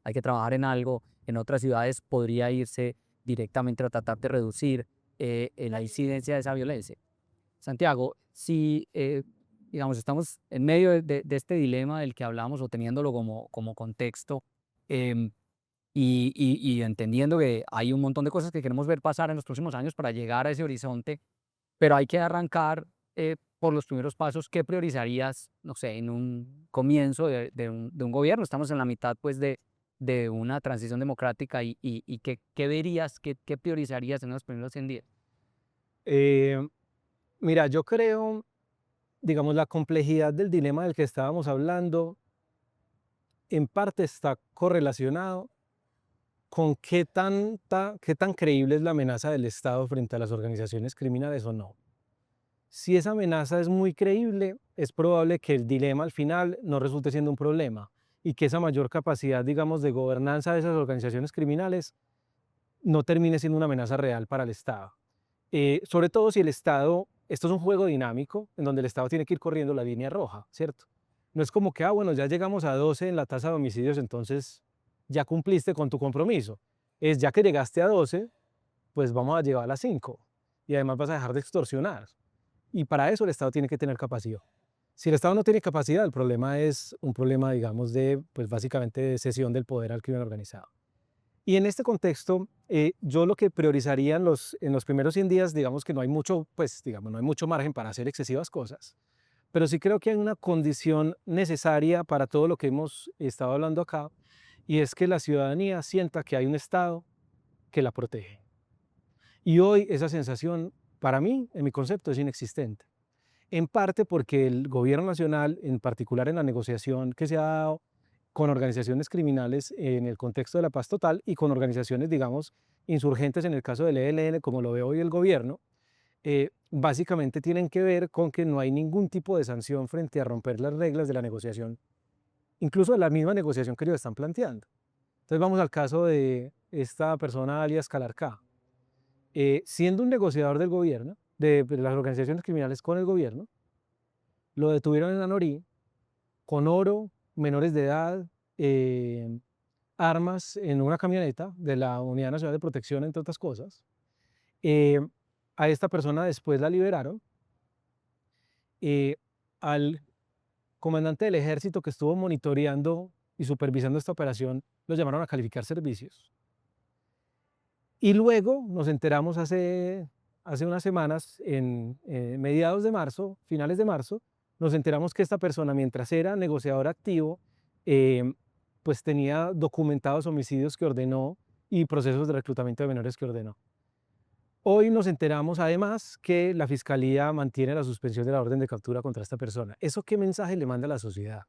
hay que trabajar en algo, en otras ciudades podría irse directamente a tratar de reducir la incidencia de esa violencia. Santiago, si, digamos, estamos en medio de este dilema del que hablamos o teniéndolo como contexto, em, y entendiendo que hay un montón de cosas que queremos ver pasar en los próximos años para llegar a ese horizonte, pero hay que arrancar por los primeros pasos. ¿Qué priorizarías, no sé, en un comienzo de un gobierno? Estamos en la mitad, pues, de una transición democrática y ¿qué verías, qué priorizarías en los primeros 100 días? Eh, Mira, yo creo, digamos, la complejidad del dilema del que estábamos hablando en parte está correlacionado con qué tan creíble es la amenaza del Estado frente a las organizaciones criminales o no. Si esa amenaza es muy creíble, es probable que el dilema al final no resulte siendo un problema y que esa mayor capacidad, digamos, de gobernanza de esas organizaciones criminales no termine siendo una amenaza real para el Estado. Sobre todo si el Estado, esto es un juego dinámico en donde el Estado tiene que ir corriendo la línea roja, ¿cierto? No es como que, bueno, ya llegamos a 12 en la tasa de homicidios, entonces ya cumpliste con tu compromiso. Es ya que llegaste a 12, pues vamos a llevar a las 5 y además vas a dejar de extorsionar. Y para eso el Estado tiene que tener capacidad. Si el Estado no tiene capacidad, el problema es un problema, digamos, pues básicamente de cesión del poder al crimen organizado. Y en este contexto, yo lo que priorizaría en los primeros 100 días, digamos que no hay mucho, pues, digamos, no hay mucho margen para hacer excesivas cosas, pero sí creo que hay una condición necesaria para todo lo que hemos estado hablando acá, y es que la ciudadanía sienta que hay un Estado que la protege. Y hoy esa sensación, para mí, en mi concepto, es inexistente. En parte porque el gobierno nacional, en particular en la negociación que se ha dado con organizaciones criminales en el contexto de la paz total y con organizaciones, digamos, insurgentes en el caso del ELN, como lo ve hoy el gobierno, básicamente tienen que ver con que no hay ningún tipo de sanción frente a romper las reglas de la negociación incluso de la misma negociación que ellos están planteando. Entonces vamos al caso de esta persona alias Calarcá. Siendo un negociador del gobierno, de las organizaciones criminales con el gobierno, lo detuvieron en Anorí con oro, menores de edad, armas en una camioneta de la Unidad Nacional de Protección, entre otras cosas. A esta persona después la liberaron. Al comandante del ejército que estuvo monitoreando y supervisando esta operación, lo llamaron a calificar servicios. Y luego nos enteramos hace unas semanas, en mediados de marzo, finales de marzo, nos enteramos que esta persona, mientras era negociador activo, pues tenía documentados homicidios que ordenó y procesos de reclutamiento de menores que ordenó. Hoy nos enteramos además que la Fiscalía mantiene la suspensión de la orden de captura contra esta persona. ¿Eso qué mensaje le manda a la sociedad?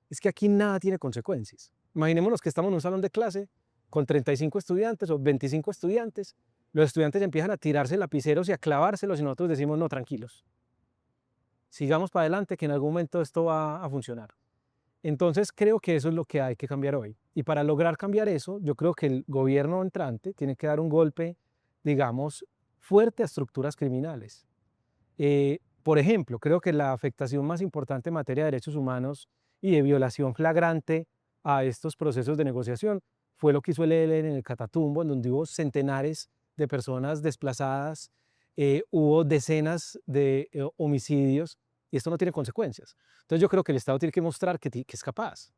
Es que aquí nada tiene consecuencias. Imaginémonos que estamos en un salón de clase con 35 estudiantes o 25 estudiantes. Los estudiantes empiezan a tirarse lapiceros y a clavárselos y nosotros decimos, no, tranquilos. Sigamos para adelante, que en algún momento esto va a funcionar. Entonces creo que eso es lo que hay que cambiar hoy. Y para lograr cambiar eso, yo creo que el gobierno entrante tiene que dar un golpe, digamos, fuerte a estructuras criminales. Por ejemplo, creo que la afectación más importante en materia de derechos humanos y de violación flagrante a estos procesos de negociación fue lo que hizo el ELN en el Catatumbo, en donde hubo centenares de personas desplazadas, hubo decenas de homicidios, y esto no tiene consecuencias. Entonces yo creo que el Estado tiene que mostrar que es capaz.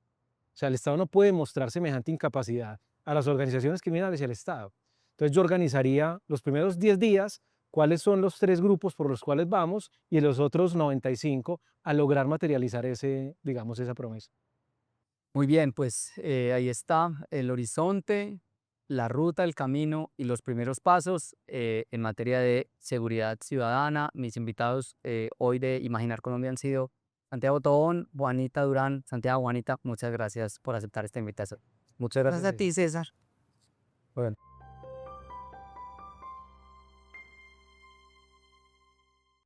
O sea, el Estado no puede mostrar semejante incapacidad a las organizaciones criminales y al Estado. Entonces yo organizaría los primeros 10 días cuáles son los 3 grupos por los cuales vamos y los otros 95 a lograr materializar digamos, esa promesa. Muy bien, pues ahí está el horizonte, la ruta, el camino y los primeros pasos en materia de seguridad ciudadana. Mis invitados hoy de Imaginar Colombia han sido Santiago Tobón, Juanita Durán. Santiago, Juanita, muchas gracias por aceptar esta invitación. Muchas gracias. Gracias a ti, César. Bueno.